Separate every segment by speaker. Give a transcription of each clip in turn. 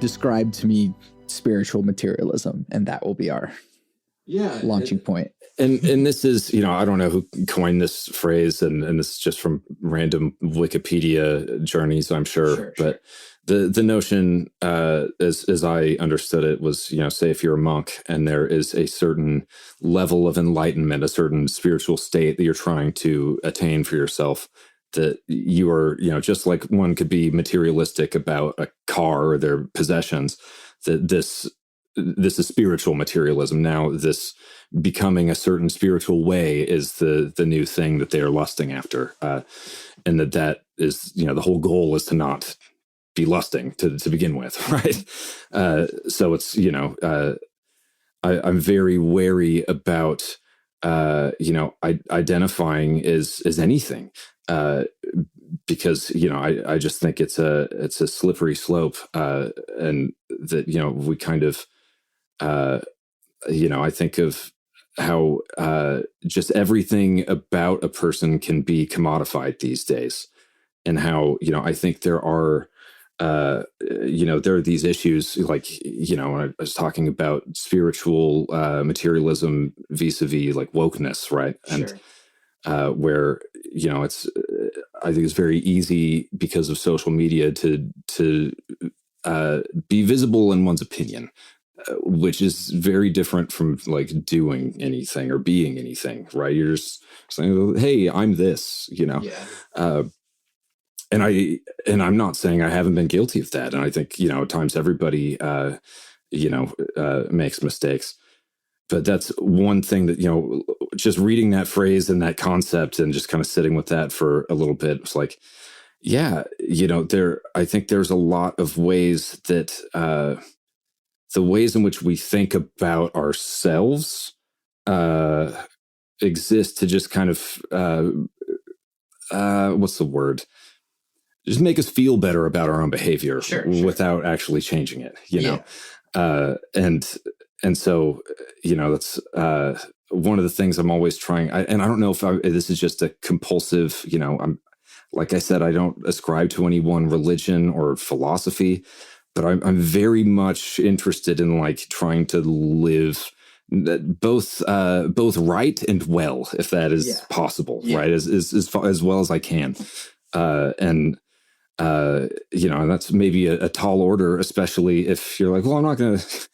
Speaker 1: describe to me spiritual materialism, and that will be our launching point.
Speaker 2: And this is, I don't know who coined this phrase, and this is just from random Wikipedia journeys, I'm sure. But the notion, as I understood it, was, say if you're a monk and there is a certain level of enlightenment, a certain spiritual state that you're trying to attain for yourself, that you are, just like one could be materialistic about a car or their possessions, that this is spiritual materialism. Now, this becoming a certain spiritual way is the new thing that they are lusting after. And that is, the whole goal is to not be lusting to begin with, right? So it's, I'm very wary about, identifying as anything. Because I just think it's a slippery slope, and that we kind of I think of how just everything about a person can be commodified these days, and how I think there are there are these issues like when I was talking about spiritual materialism vis-a-vis like wokeness, right? And where it's I think it's very easy because of social media to be visible in one's opinion, which is very different from like doing anything or being anything, right? You're just saying, "Hey, I'm this," and I'm not saying I haven't been guilty of that, and I think at times everybody makes mistakes. But that's one thing that, just reading that phrase and that concept and just kind of sitting with that for a little bit, it's like, I think there's a lot of ways that the ways in which we think about ourselves exist to just kind of, what's the word? Just make us feel better about our own behavior without actually changing it, And so, that's one of the things I'm always trying. And I don't know if this is just a compulsive, I'm, like I said, I don't ascribe to any one religion or philosophy, but I'm very much interested in like trying to live both right and well, if that is possible, right? As well as I can. And that's maybe a tall order, especially if you're like, well, I'm not going to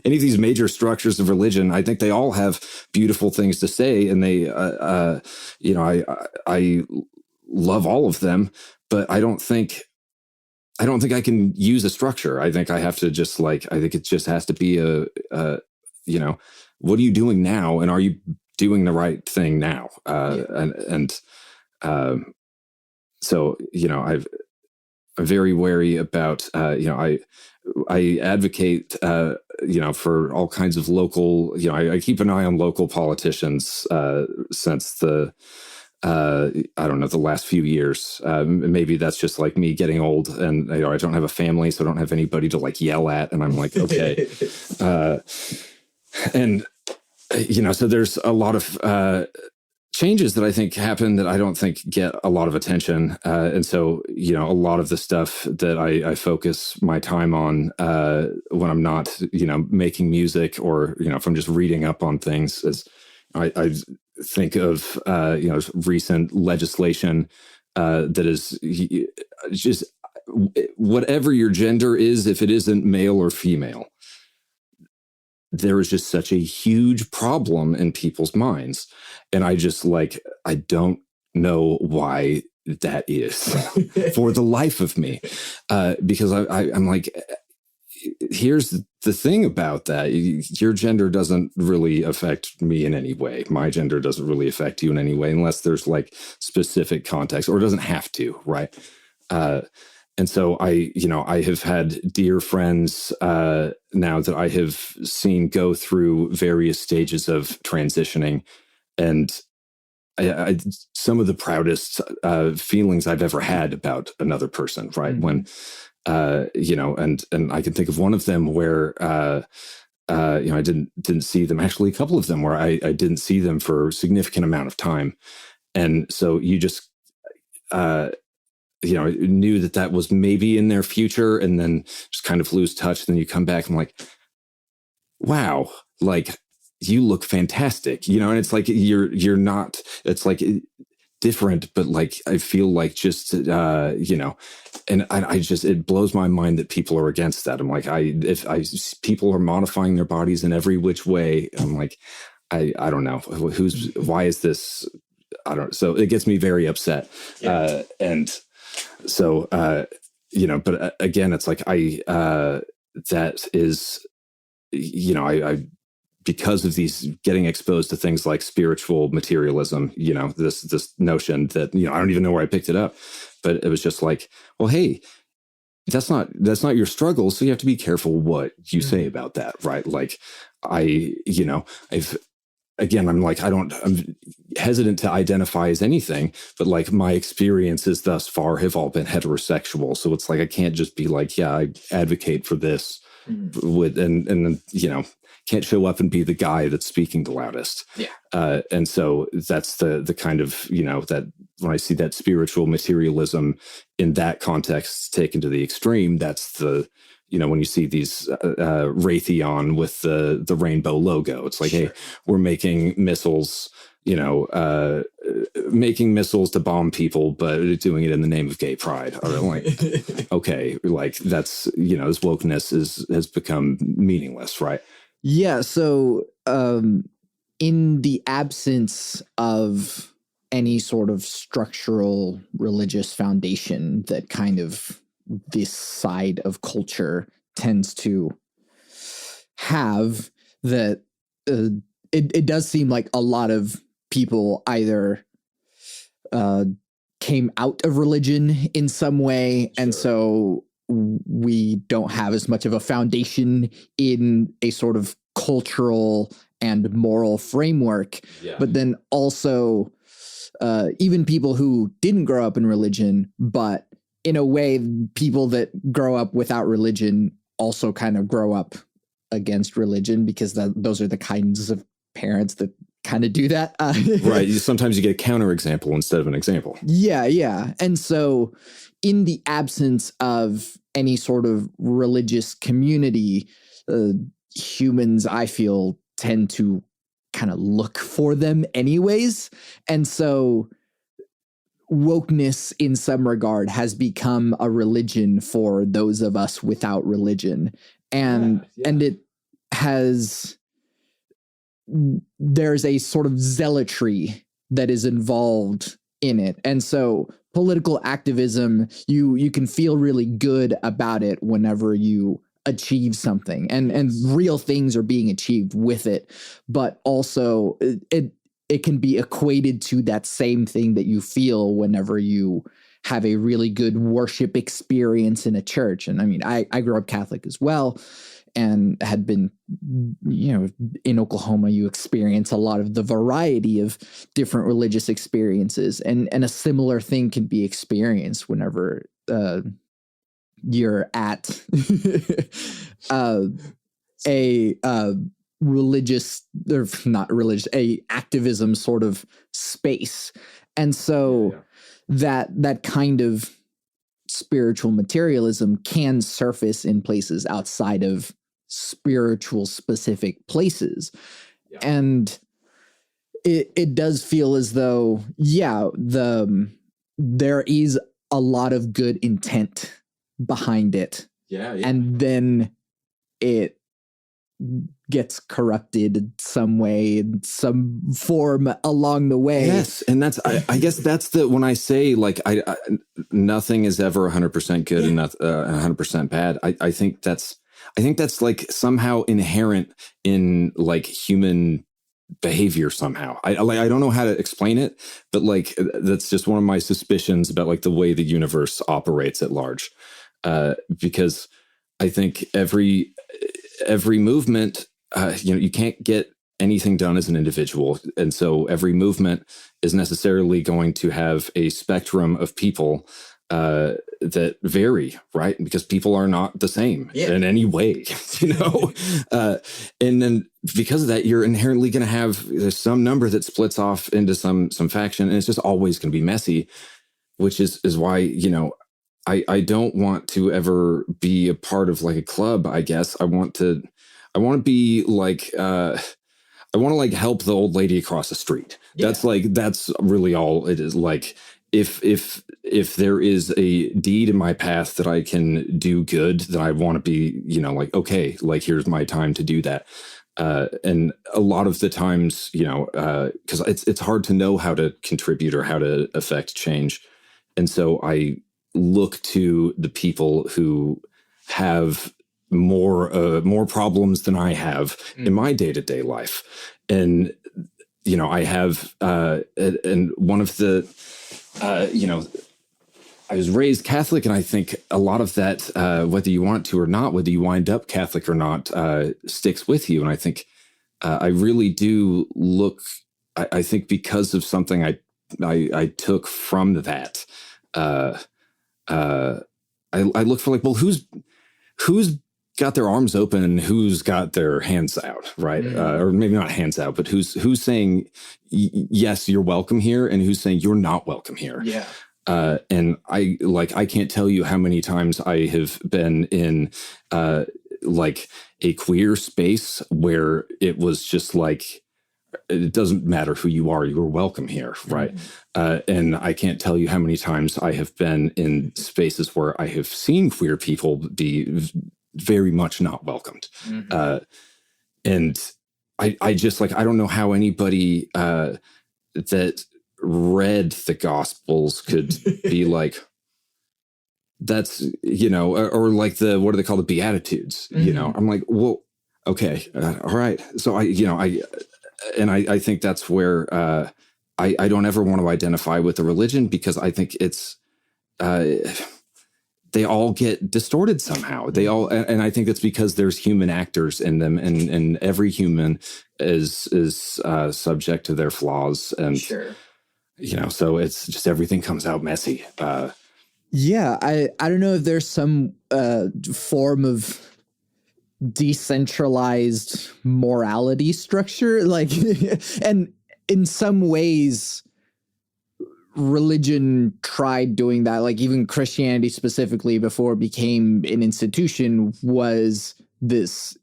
Speaker 2: any of these major structures of religion. I think they all have beautiful things to say, and they, I love all of them, but I don't think I can use a structure. I think I have to just I think it just has to be what are you doing now? And are you doing the right thing now? So, I'm very wary about, I advocate, for all kinds of local, I keep an eye on local politicians since the last few years. Maybe that's just like me getting old and, I don't have a family, so I don't have anybody to like yell at. And I'm like, okay. So there's a lot of, changes that I think happen that I don't think get a lot of attention. And so, a lot of the stuff that I focus my time on when I'm not, making music or, if I'm just reading up on things is I think of, recent legislation that is just whatever your gender is, if it isn't male or female, there is just such a huge problem in people's minds. And I just I don't know why that is for the life of me. Because I'm like, here's the thing about that. Your gender doesn't really affect me in any way. My gender doesn't really affect you in any way, unless there's like specific context, or it doesn't have to, right? And so I have had dear friends now that I have seen go through various stages of transitioning, and I some of the proudest feelings I've ever had about another person, right? Mm-hmm. When and I can think of one of them where I didn't see them. Actually, a couple of them where I didn't see them for a significant amount of time, and so you just knew that was maybe in their future, and then just kind of lose touch. Then you come back and I'm like, wow, like you look fantastic, and it's like you're not, it's like different, but like I feel like just and I just, it blows my mind that people are against that. I'm like, people are modifying their bodies in every which way. I'm like, I don't know why is this? I don't. So it gets me very upset. Yeah. And so but again, it's like that is, I because of these getting exposed to things like spiritual materialism, this notion that, I don't even know where I picked it up, but it was just like, well, hey, that's not your struggle. So you have to be careful what you say about that. Right. Like I'm hesitant to identify as anything, but like my experiences thus far have all been heterosexual. So it's like, I can't just be like, yeah, I advocate for this with, and then, can't show up and be the guy that's speaking the loudest. Yeah. And so that's the kind of, that when I see that spiritual materialism in that context taken to the extreme, that's the, when you see these Raytheon with the rainbow logo, it's like, sure, hey, we're making missiles, making missiles to bomb people, but doing it in the name of gay pride. I'm like, okay, like that's, this wokeness has become meaningless, right?
Speaker 1: Yeah. So in the absence of any sort of structural religious foundation that kind of this side of culture tends to have, that it does seem like a lot of people either came out of religion in some way, sure, and so we don't have as much of a foundation in a sort of cultural and moral framework. Yeah. But then also even people who didn't grow up in religion, but in a way, people that grow up without religion also kind of grow up against religion, because those are the kinds of parents that kind of do that.
Speaker 2: Right. Sometimes you get a counterexample instead of an example.
Speaker 1: Yeah, yeah. And so in the absence of any sort of religious community, humans, I feel, tend to kind of look for them anyways. And so wokeness in some regard has become a religion for those of us without religion. And it has, there's a sort of zealotry that is involved in it. And so political activism, you can feel really good about it whenever you achieve something, and real things are being achieved with it. But also it can be equated to that same thing that you feel whenever you have a really good worship experience in a church. And I mean, I grew up Catholic as well, and had been, in Oklahoma, you experience a lot of the variety of different religious experiences, and a similar thing can be experienced whenever you're at a religious, or not religious, a activism sort of space. And so that kind of spiritual materialism can surface in places outside of spiritual specific places. Yeah. And it does feel as though, there is a lot of good intent behind it. Yeah. And then it gets corrupted in some way, in some form along the way.
Speaker 2: Yes. And that's, I guess that's when I say, like, I nothing is ever 100% good and not 100% bad. I think that's like somehow inherent in like human behavior somehow. I don't know how to explain it, but like, that's just one of my suspicions about like the way the universe operates at large. Because I think every movement, you can't get anything done as an individual. And so every movement is necessarily going to have a spectrum of people that vary, right? Because people are not the same in any way, and then because of that, you're inherently going to have some number that splits off into some faction, and it's just always going to be messy. which is why, I don't want to ever be a part of like a club. I guess I want to be like, I want to like help the old lady across the street. Yeah. That's really all it is. Like if there is a deed in my path that I can do good, then I want to be, like, okay, like here's my time to do that. And a lot of the times, because it's hard to know how to contribute or how to affect change. And so I look to the people who have more problems than I have in my day-to-day life. And, I have, and one of the, I was raised Catholic, and I think a lot of that, whether you want to or not, whether you wind up Catholic or not, sticks with you. And I think I really do look, I think because of something I took from that, I look for like, well, who's got their arms open and who's got their hands out, right? Or maybe not hands out, but who's saying, yes, you're welcome here, and who's saying you're not welcome here. Yeah. And I can't tell you how many times I have been in like a queer space where it was just like, it doesn't matter who you are, you're welcome here, right? And I can't tell you how many times I have been in spaces where I have seen queer people be very much not welcomed. And I just like, I don't know how anybody that read the Gospels could be like, that's, or like what do they call the Beatitudes? I'm like, well, okay, all right. So I think that's where I don't ever want to identify with a religion, because I think it's they all get distorted somehow. They all, and I think that's because there's human actors in them, and every human is subject to their flaws, and sure. So it's just everything comes out messy.
Speaker 1: Yeah, I don't know if there's some form of decentralized morality structure, like, and in some ways religion tried doing that. Like even Christianity specifically, before it became an institution, was this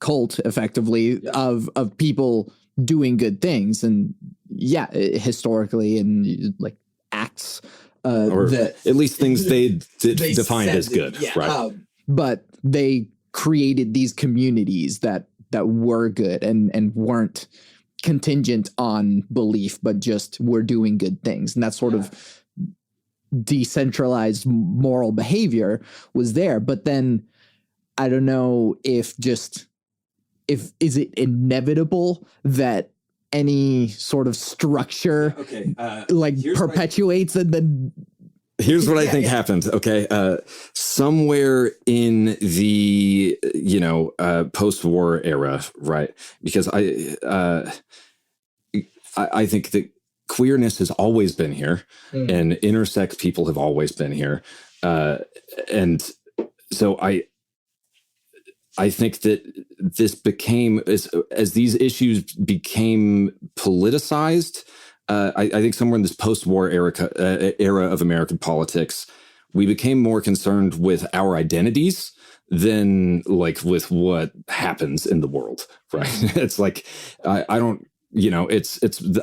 Speaker 1: cult effectively of people doing good things, and historically, and like acts
Speaker 2: or that at least things they defined as good, right?
Speaker 1: But they created these communities that were good and weren't contingent on belief, but just were doing good things. And that sort of decentralized moral behavior was there. But then I don't know if is it inevitable that any sort of structure perpetuates and then
Speaker 2: here's what I think happened. Okay. Somewhere in the, post-war era, right? Because I think that queerness has always been here, and intersex people have always been here. And so I think that this became, as these issues became politicized, I think somewhere in this post-war era of American politics, we became more concerned with our identities than like with what happens in the world, right? It's like, I don't,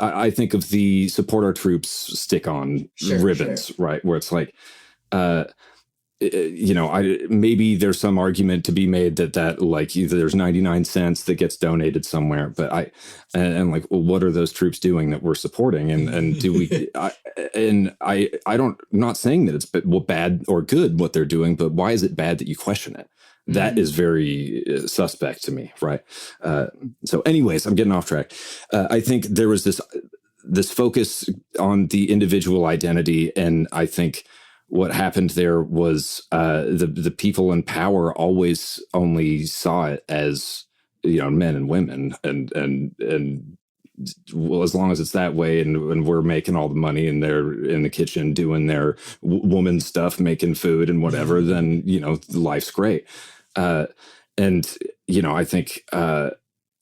Speaker 2: I think of the support our troops stick on ribbons, right? Where it's like, maybe there's some argument to be made that like there's 99 cents that gets donated somewhere, but I what are those troops doing that we're supporting? And do we, I'm not saying that it's bad or good what they're doing, but why is it bad that you question it? That is very suspect to me, right? So anyways, I'm getting off track. I think there was this focus on the individual identity, and I think what happened there was the people in power always only saw it as men and women, and well, as long as it's that way, and we're making all the money, and they're in the kitchen doing their woman stuff, making food and whatever, then life's great. And I think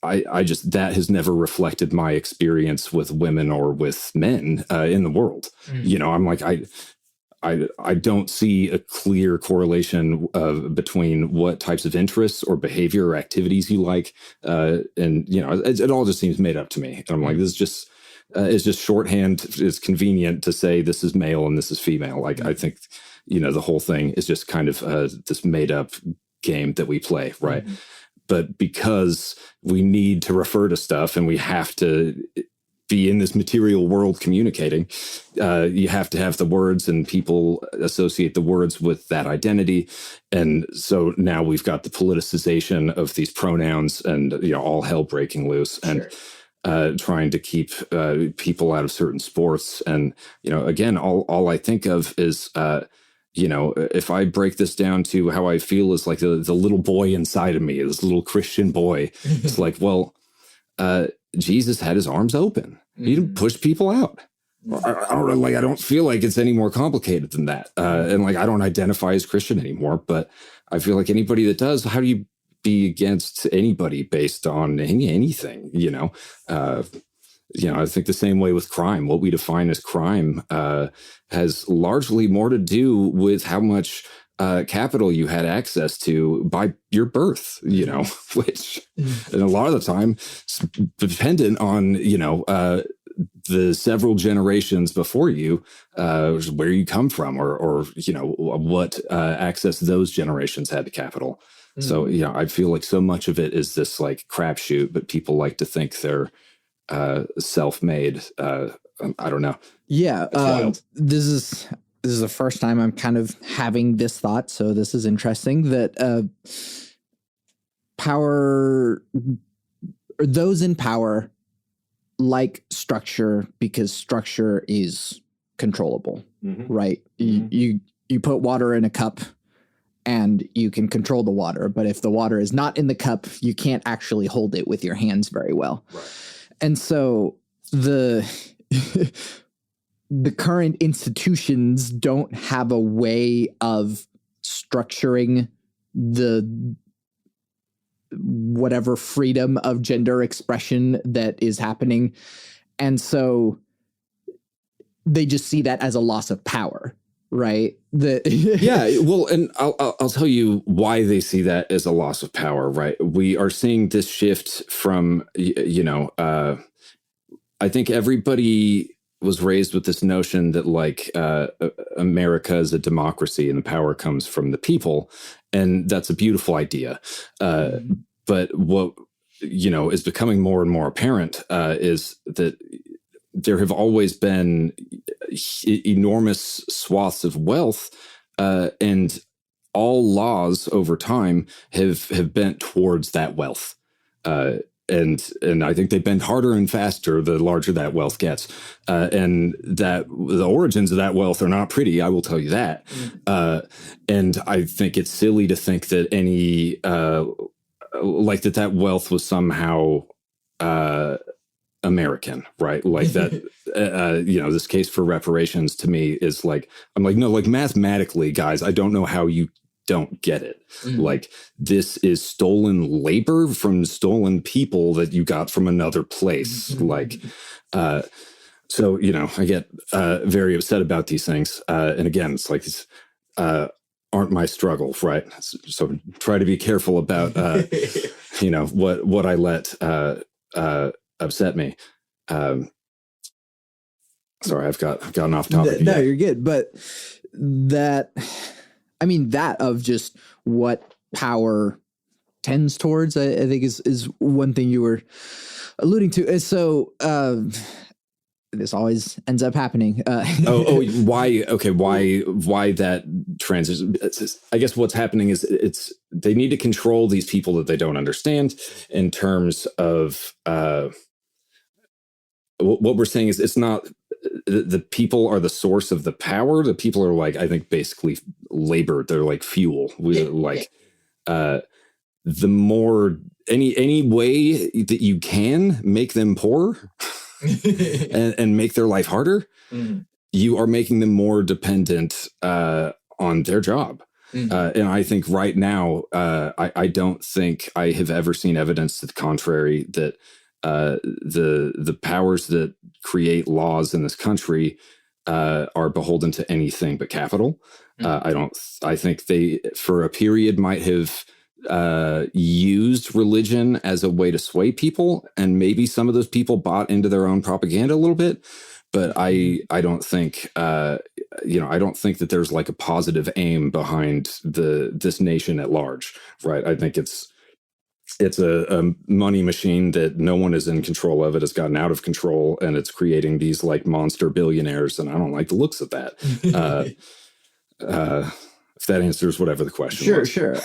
Speaker 2: I just, that has never reflected my experience with women or with men in the world. You know, I'm like, I don't see a clear correlation between what types of interests or behavior or activities you like. And, you know, it all just seems made up to me. And I'm like, this is just, it's just shorthand. It's convenient to say this is male and this is female. Like, I think, you know, the whole thing is just kind of this made up game that we play. Right. But because we need to refer to stuff and we have to be in this material world communicating, you have to have the words, and people associate the words with that identity. And so now we've got the politicization of these pronouns, and, you know, all hell breaking loose, and trying to keep people out of certain sports. And, you know, again, all I think of is, you know, if I break this down to how I feel as like the little boy inside of me, this little Christian boy, it's like, well, Jesus had his arms open. He didn't push people out. I don't feel like it's any more complicated than that. And like, I don't identify as Christian anymore, but I feel like anybody that does, how do you be against anybody based on anything, you know? You know, I think the same way with crime. What we define as crime has largely more to do with how much capital you had access to by your birth, you know, which and a lot of the time is dependent on, you know, the several generations before you, where you come from, or you know, what access those generations had to capital. So, you know, I feel like so much of it is this like crapshoot, but people like to think they're self-made. I don't know.
Speaker 1: Yeah. This is the first time I'm kind of having this thought. So this is interesting that power, or those in power, like structure because structure is controllable, right? You put water in a cup and you can control the water, but if the water is not in the cup, you can't actually hold it with your hands very well. Right. And so the current institutions don't have a way of structuring the whatever freedom of gender expression that is happening. And so they just see that as a loss of power, right?
Speaker 2: Yeah, well, and I'll tell you why they see that as a loss of power, right? We are seeing this shift from, you know, I think everybody was raised with this notion that like America is a democracy and the power comes from the people. And that's a beautiful idea. But what, you know, is becoming more and more apparent is that there have always been enormous swaths of wealth, and all laws over time have bent towards that wealth. And I think they bend harder and faster the larger that wealth gets. And that the origins of that wealth are not pretty, I will tell you that. And I think it's silly to think that any, like that wealth was somehow American, right? Like that, you know, this case for reparations to me is like, I'm like, no, like mathematically, guys, I don't know how you don't get it. Like, this is stolen labor from stolen people that you got from another place. Like, so, you know, I get very upset about these things. And again, it's like, these aren't my struggles, right? So try to be careful about, you know, what I let upset me. Sorry, I've gotten off topic.
Speaker 1: No, you're good. But that, I mean, that of just what power tends towards, I think is one thing you were alluding to. And so this always ends up happening.
Speaker 2: Why? Okay, why that transition? I guess what's happening is they need to control these people that they don't understand in terms of what we're saying is it's not the people are the source of the power. The people are like, I think, basically labor. They're like fuel. We're like the more any way that you can make them poor and make their life harder, you are making them more dependent on their job. And I think right now, I don't think I have ever seen evidence to the contrary that the powers that create laws in this country are beholden to anything but capital. I think they, for a period, might have used religion as a way to sway people, and maybe some of those people bought into their own propaganda a little bit. But I don't think I don't think that there's like a positive aim behind this nation at large, right? I think it's a money machine that no one is in control of. It has gotten out of control, and it's creating these like monster billionaires, and I don't like the looks of that. If that answers whatever the question was.
Speaker 1: Sure.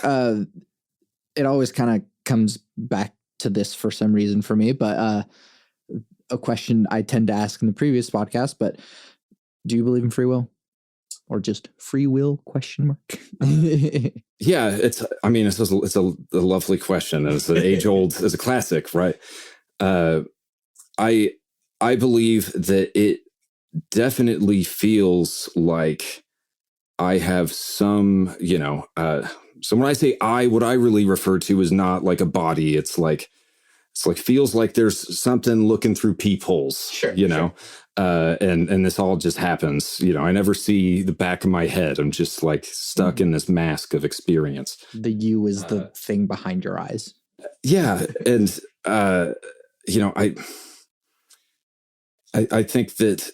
Speaker 1: It always kind of comes back to this for some reason for me, but a question I tend to ask in the previous podcast, but do you believe in free will, or just free will ?
Speaker 2: Yeah, it's a lovely question, and it's an age old, it's a classic, right? I believe that it definitely feels like I have some, so when I say what I really refer to is not like a body. It's like feels like there's something looking through peepholes, and this all just happens. I never see the back of my head. I'm just like stuck in this mask of experience.
Speaker 1: The you is the thing behind your eyes.
Speaker 2: Yeah. And, I think that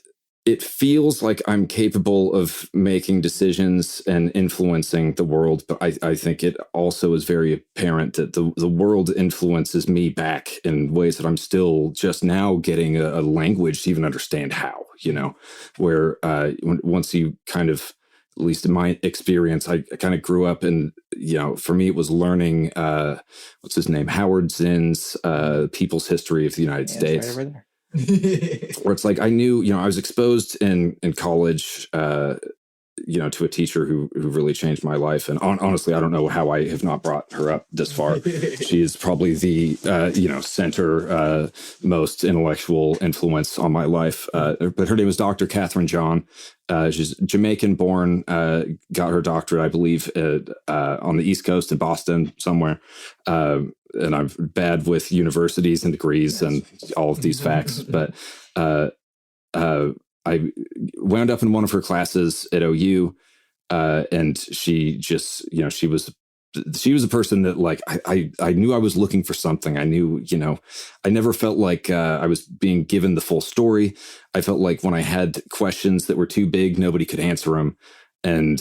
Speaker 2: it feels like I'm capable of making decisions and influencing the world, but I think it also is very apparent that the world influences me back in ways that I'm still just now getting a language to even understand how, where once you kind of, at least in my experience, I kind of grew up and, for me, it was learning, what's his name? Howard Zinn's People's History of the United States. Right over there. Where it's like I knew, I was exposed in college, to a teacher who really changed my life. And honestly, I don't know how I have not brought her up this far. She is probably the, center most intellectual influence on my life. But her name is Dr. Catherine John. She's Jamaican born, got her doctorate, I believe, on the East Coast in Boston somewhere. And I'm bad with universities and degrees and all of these facts. But I wound up in one of her classes at OU, and she just, she was a person that like, I knew I was looking for something. I knew, I never felt like I was being given the full story. I felt like when I had questions that were too big, nobody could answer them. And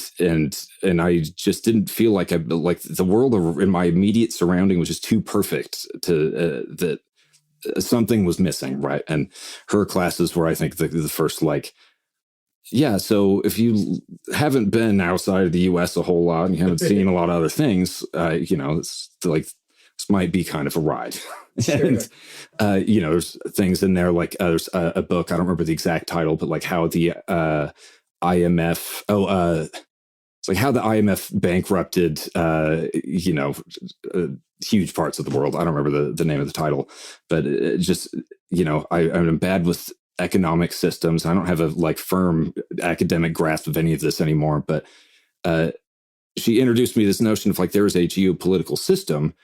Speaker 2: I just didn't feel like like the world in my immediate surrounding was just too perfect to that something was missing, right? And her classes were, I think, the first like, yeah. So if you haven't been outside of the U.S. a whole lot and you haven't seen a lot of other things, it's like this might be kind of a ride. Sure. And there's things in there like there's a book, I don't remember the exact title, but like how the IMF, it's like how the IMF bankrupted, huge parts of the world. I don't remember the name of the title, but it just, I'm bad with economic systems. I don't have a like firm academic grasp of any of this anymore, but she introduced me to this notion of like, there's a geopolitical system.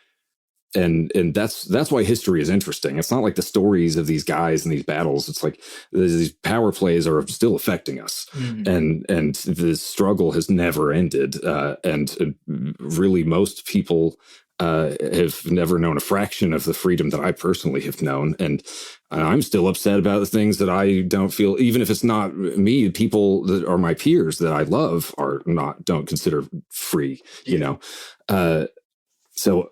Speaker 2: And that's why history is interesting. It's not like the stories of these guys and these battles. It's like these power plays are still affecting us, and the struggle has never ended. And really, most people have never known a fraction of the freedom that I personally have known. And I'm still upset about the things that I don't feel, even if it's not me, people that are my peers that I love don't consider free. So.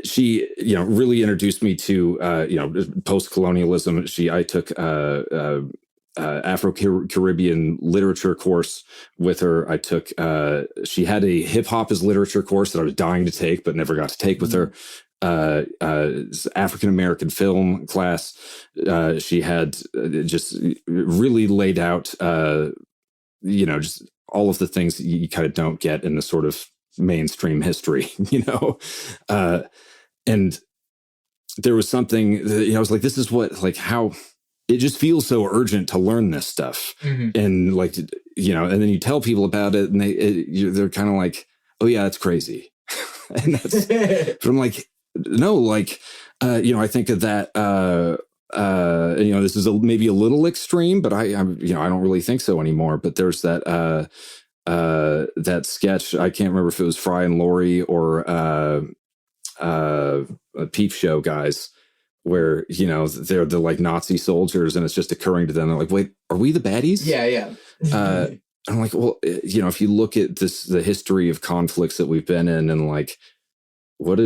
Speaker 2: She, really introduced me to, post-colonialism. I took Afro-Caribbean literature course with her. I took, she had a hip hop as literature course that I was dying to take, but never got to take with her. African-American film class. She had just really laid out, just all of the things that you kind of don't get in the sort of mainstream history, and there was something that, I was like, this is what, like, how it just feels so urgent to learn this stuff. And like, you know, and then you tell people about it and they're kind of like, oh yeah, that's crazy. And that's, but I'm like, no, like, you know, I think of that, you know, this is maybe a little extreme, but I'm, you know, I don't really think so anymore. But there's that, that sketch. I can't remember if it was Fry and Laurie or, a Peep Show guys, where, you know, they're the like Nazi soldiers and it's just occurring to them. They're like, wait, are we the baddies?
Speaker 1: Yeah.
Speaker 2: I'm like, well, you know, if you look at the history of conflicts that we've been in, and like, what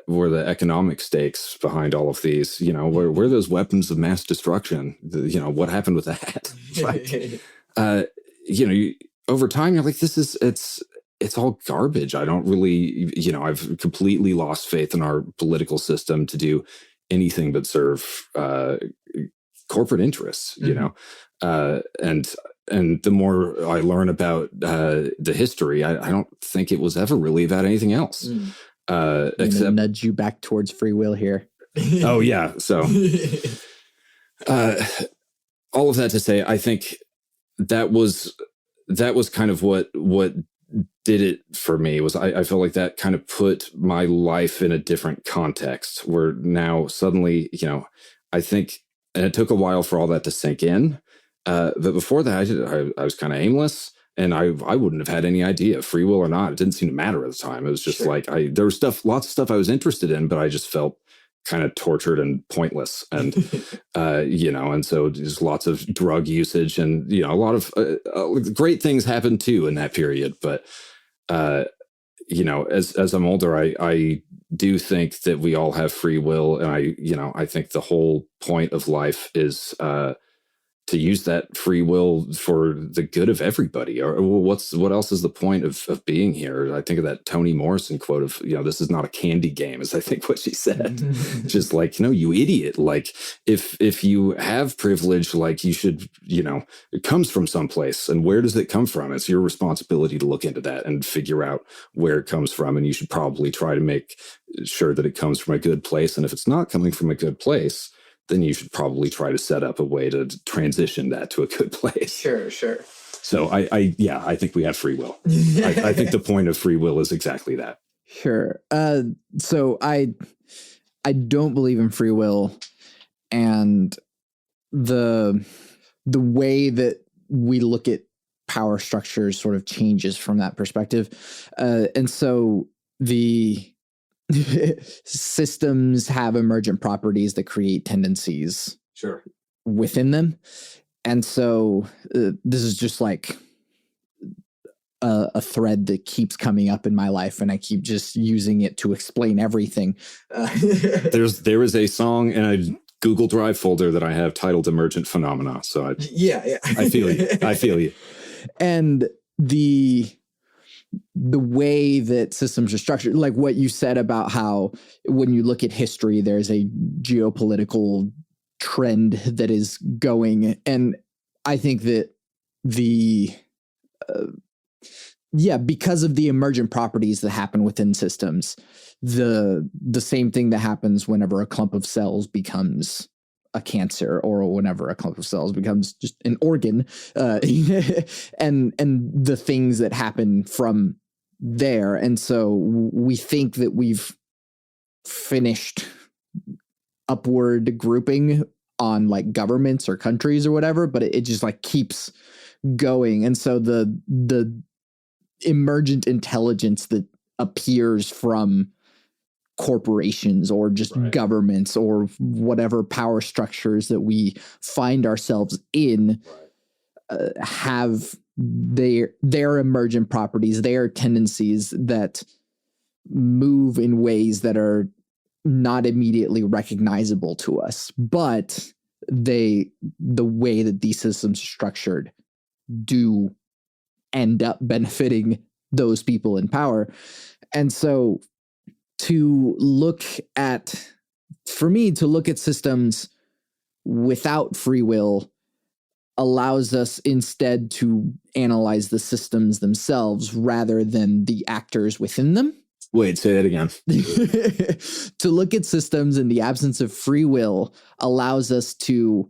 Speaker 2: were the economic stakes behind all of these? You know, where are those weapons of mass destruction? You know, what happened with that? Like, you know, over time, you're like, it's all garbage. I don't really, you know, I've completely lost faith in our political system to do anything but serve corporate interests, you know, and the more I learn about the history, I don't think it was ever really about anything else. Except
Speaker 1: nudge you back towards free will here.
Speaker 2: Oh yeah. So all of that to say, I think that was kind of what did it for me. Was I felt like that kind of put my life in a different context, where now suddenly, you know, I think, and it took a while for all that to sink in. But before that, I was kind of aimless, and I wouldn't have had any idea, free will or not. It didn't seem to matter at the time. It was just like, there was lots of stuff I was interested in, but I just felt kind of tortured and pointless. And, you know, and so there's lots of drug usage, and, you know, a lot of great things happened too in that period. But, you know, as I'm older, I do think that we all have free will. And I think the whole point of life is, to use that free will for the good of everybody. Or what else is the point of being here? I think of that Toni Morrison quote of, you know, this is not a candy game, is I think what she said. Just like, no, you idiot. Like, if you have privilege, like, you should, you know, it comes from someplace. And where does it come from? It's your responsibility to look into that and figure out where it comes from. And you should probably try to make sure that it comes from a good place. And if it's not coming from a good place, then you should probably try to set up a way to transition that to a good place.
Speaker 1: Sure.
Speaker 2: So I think we have free will. I think the point of free will is exactly that.
Speaker 1: Sure. So I don't believe in free will, and the way that we look at power structures sort of changes from that perspective. And so the systems have emergent properties that create tendencies within them. And so this is just like a thread that keeps coming up in my life, and I keep just using it to explain everything.
Speaker 2: There is a song in a Google Drive folder that I have titled Emergent Phenomena. So I feel you.
Speaker 1: And the way that systems are structured, like what you said about how when you look at history, there's a geopolitical trend that is going. And I think that because of the emergent properties that happen within systems, the same thing that happens whenever a clump of cells becomes a cancer, or whenever a clump of cells becomes just an organ, and the things that happen from there. And so we think that we've finished upward grouping on like governments or countries or whatever, but it just like keeps going. And so the emergent intelligence that appears from corporations or just governments or whatever power structures that we find ourselves in have their emergent properties, their tendencies that move in ways that are not immediately recognizable to us, but the way that these systems are structured do end up benefiting those people in power. And so to look at systems without free will allows us instead to analyze the systems themselves rather than the actors within them.
Speaker 2: Wait, say that again.
Speaker 1: To look at systems in the absence of free will allows us to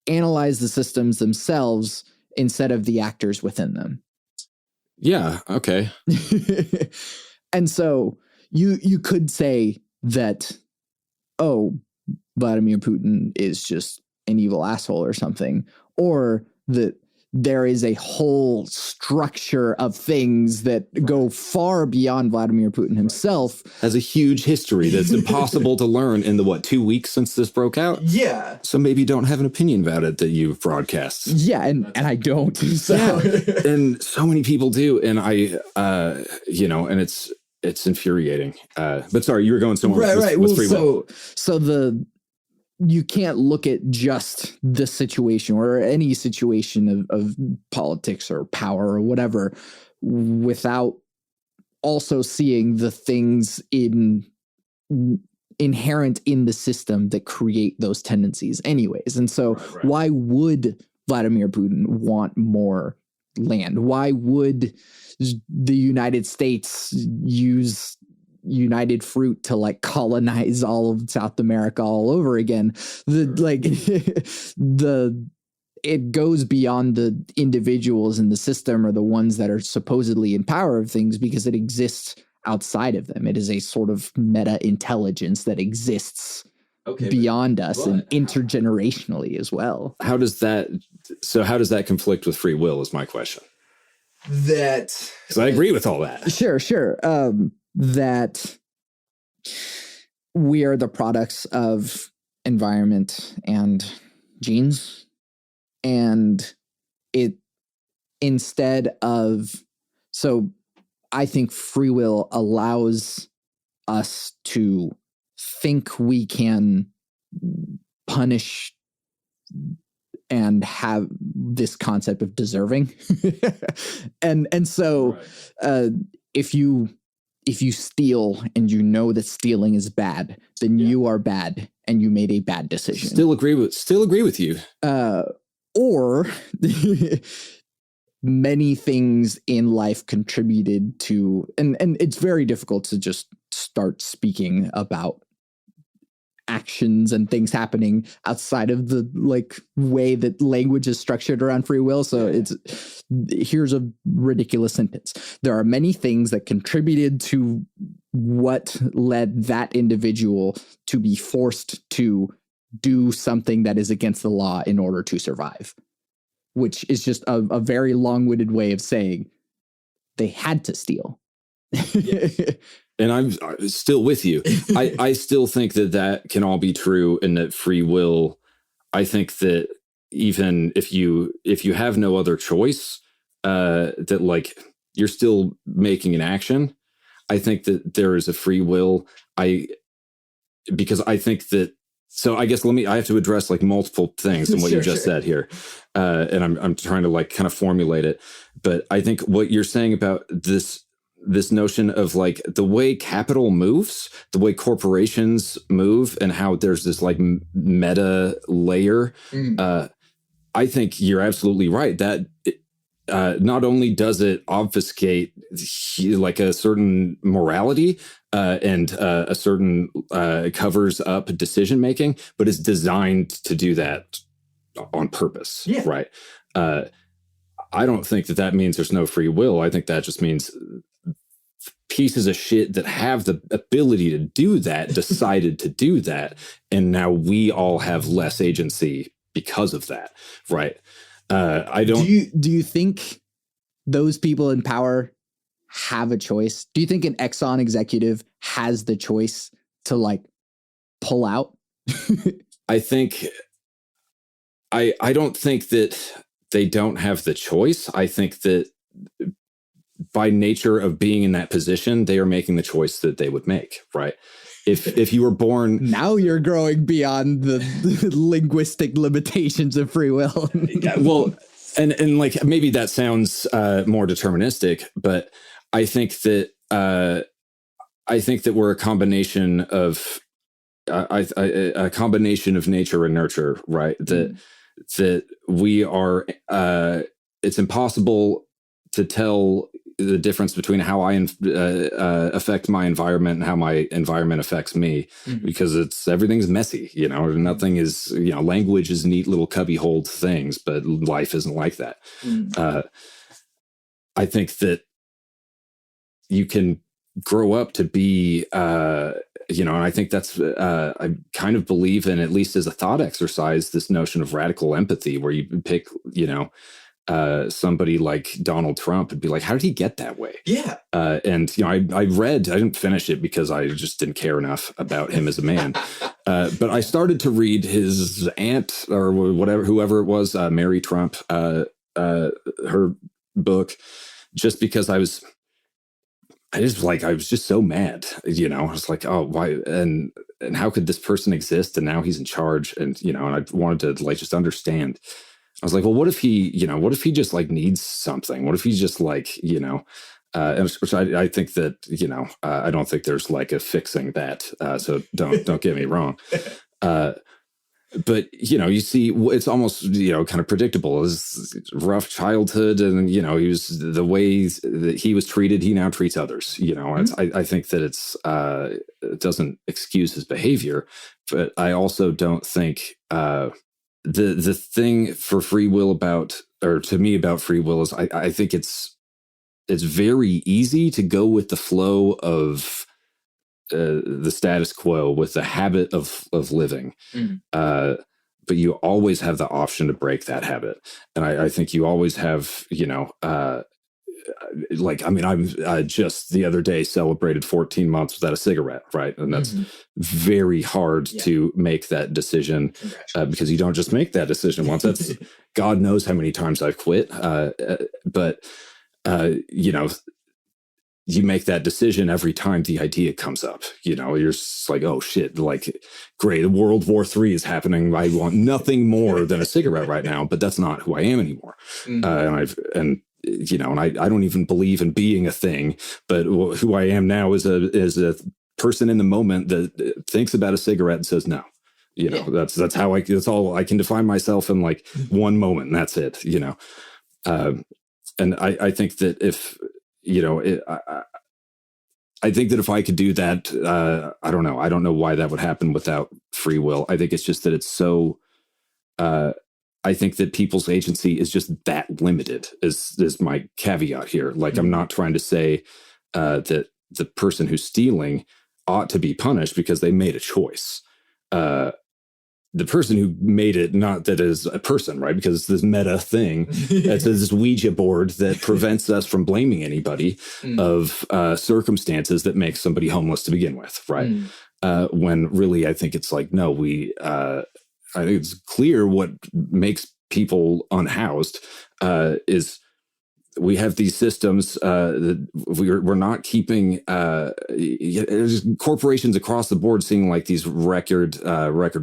Speaker 1: analyze the systems themselves instead of the actors within them.
Speaker 2: Yeah, okay.
Speaker 1: And so you could say that, oh, Vladimir Putin is just an evil asshole or something, or that there is a whole structure of things that go far beyond Vladimir Putin himself.
Speaker 2: Has a huge history that's impossible to learn in the, 2 weeks since this broke out?
Speaker 1: Yeah.
Speaker 2: So maybe you don't have an opinion about it that you broadcast.
Speaker 1: Yeah, and I don't. So.
Speaker 2: Yeah, and so many people do. And I, and it's infuriating. But sorry, you were going somewhere with free will.
Speaker 1: So you can't look at just the situation or any situation of politics or power or whatever without also seeing the things inherent in the system that create those tendencies anyways. And so why would Vladimir Putin want more land? Why would the United States use United Fruit to like colonize all of South America all over again? It goes beyond the individuals in the system or the ones that are supposedly in power of things, because it exists outside of them. It is a sort of meta intelligence that exists beyond us and intergenerationally as well.
Speaker 2: How does that conflict with free will is my question. Because I agree with all that.
Speaker 1: Sure. That we are the products of environment and genes, and so I think free will allows us to think we can punish and have this concept of deserving. and so if you steal and you know that stealing is bad, then you are bad and you made a bad decision.
Speaker 2: Still agree with you.
Speaker 1: Or many things in life contributed to, and it's very difficult to just start speaking about actions and things happening outside of the way that language is structured around free will. So here's a ridiculous sentence. There are many things that contributed to what led that individual to be forced to do something that is against the law in order to survive, which is just a very long-winded way of saying they had to steal.
Speaker 2: And I'm still with you. I still think that can all be true, and that free will, I think that even if you have no other choice, that you're still making an action. I think that there is a free will. Because I think that, so I guess I have to address multiple things in what you just said here. And I'm trying to kind of formulate it. But I think what you're saying about this notion of the way capital moves, the way corporations move, and how there's this meta layer. I think you're absolutely right that not only does it obfuscate a certain morality and a certain covers up decision making, but it's designed to do that on purpose. Yeah. Right. I don't think that means there's no free will. I think that just means pieces of shit that have the ability to do that decided to do that, and now we all have less agency because of that. Right. I don't.
Speaker 1: Do you think those people in power have a choice? Do you think an Exxon executive has the choice to pull out?
Speaker 2: I think I don't think that they don't have the choice. I think that by nature of being in that position, they are making the choice that they would make, right? If you were born...
Speaker 1: Now you're growing beyond the linguistic limitations of free will.
Speaker 2: Well, and maybe that sounds more deterministic, but I think that we're a combination of a combination of nature and nurture, right? That we are. It's impossible to tell the difference between how I affect my environment and how my environment affects me, because everything's messy, nothing is, language is neat little cubbyhole things, but life isn't like that. I think that you can grow up to be, and I think that's, I kind of believe in, at least as a thought exercise, this notion of radical empathy, where you pick, somebody like Donald Trump and be like, how did he get that way?
Speaker 3: Yeah.
Speaker 2: And, I didn't finish it because I just didn't care enough about him as a man. But I started to read his aunt or whoever it was, Mary Trump, her book, just because I was just so mad, I was like, oh, why? And how could this person exist? And now he's in charge. And, and I wanted to just understand. I was like, well, what if he just needs something? What if he's just which I think that, I don't think there's a fixing that. So don't get me wrong. But, you see, it's almost, kind of predictable. His rough childhood and, he was the ways that he was treated, he now treats others. I think that it doesn't excuse his behavior, but I also don't think the thing for free will about free will is I think it's very easy to go with the flow of the status quo, with the habit of living. But you always have the option to break that habit. And I think you always have, I'm just the other day celebrated 14 months without a cigarette. Right. And that's very hard to make that decision, because you don't just make that decision once. That's God knows how many times I've quit. But you make that decision every time the idea comes up. You're just like, oh shit, great, World War III is happening. I want nothing more than a cigarette right now, but that's not who I am anymore. And I don't even believe in being a thing, but who I am now is a person in the moment that thinks about a cigarette and says no. That's how that's all I can define myself in one moment, and that's it. And I think that if I think that if I could do that, I don't know. I don't know why that would happen without free will. I think it's just that it's so. I think that people's agency is just that limited. Is my caveat here? I'm not trying to say that the person who's stealing ought to be punished because they made a choice. The person who made it, not that is a person, right? Because it's this meta thing. It's this Ouija board that prevents us from blaming anybody of circumstances that make somebody homeless to begin with, right? When really, I think it's no, I think it's clear what makes people unhoused is we have these systems that we're not keeping corporations across the board seeing these record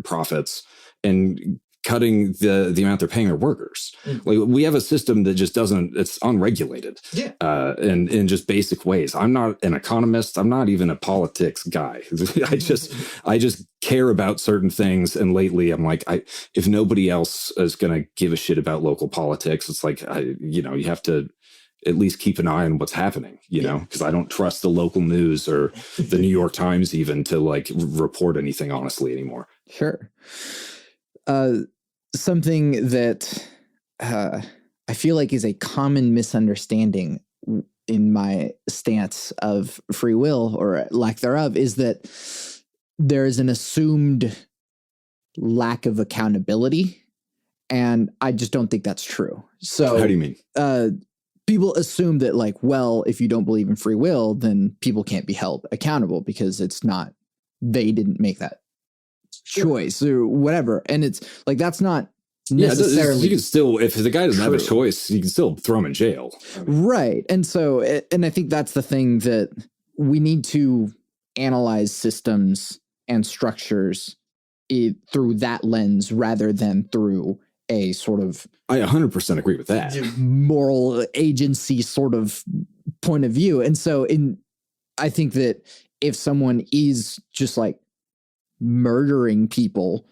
Speaker 2: profits and cutting the amount they're paying their workers. We have a system that just it's unregulated. And in just basic ways. I'm not an economist. I'm not even a politics guy. I just care about certain things. And lately I'm if nobody else is going to give a shit about local politics, it's you have to at least keep an eye on what's happening, because I don't trust the local news or the New York Times even to report anything honestly anymore.
Speaker 1: Sure. Something that I feel is a common misunderstanding in my stance of free will or lack thereof is that there is an assumed lack of accountability. And I just don't think that's true. So
Speaker 2: how do you mean?
Speaker 1: People assume that if you don't believe in free will, then people can't be held accountable because they didn't make that choice or whatever. And it's that's not necessarily.
Speaker 2: You can still, if the guy doesn't have a choice, you can still throw him in jail.
Speaker 1: Right. And so, and I think that's the thing that we need to analyze systems and structures through that lens rather than through a sort of
Speaker 2: I 100% agree with that
Speaker 1: moral agency sort of point of view. And so I think that if someone is just murdering people,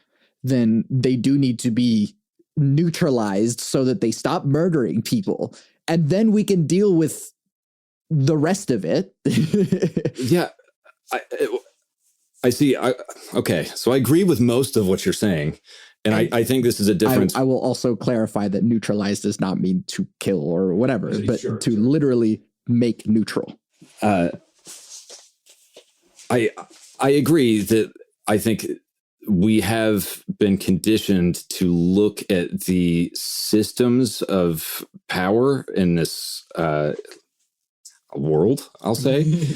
Speaker 1: then they do need to be neutralized so that they stop murdering people. And then we can deal with the rest of it.
Speaker 2: Yeah. I see. Okay. So I agree with most of what you're saying. And I think this is a difference.
Speaker 1: I will also clarify that neutralize does not mean to kill or whatever, but to literally make neutral.
Speaker 2: I agree that I think we have been conditioned to look at the systems of power in this world, I'll say,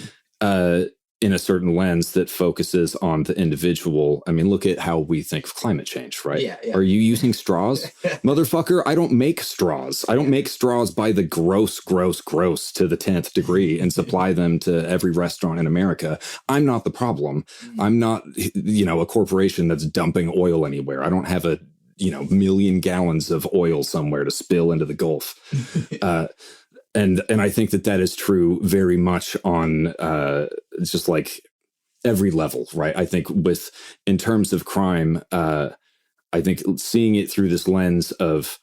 Speaker 2: in a certain lens that focuses on the individual. I mean, look at how we think of climate change, right?
Speaker 1: Yeah.
Speaker 2: Are you using straws? Motherfucker, I don't make straws. I don't make straws by the gross to the 10th degree and supply them to every restaurant in America. I'm not the problem. I'm not, a corporation that's dumping oil anywhere. I don't have a, million gallons of oil somewhere to spill into the Gulf. And I think that is true very much on just like every level, right? I think in terms of crime, I think seeing it through this lens of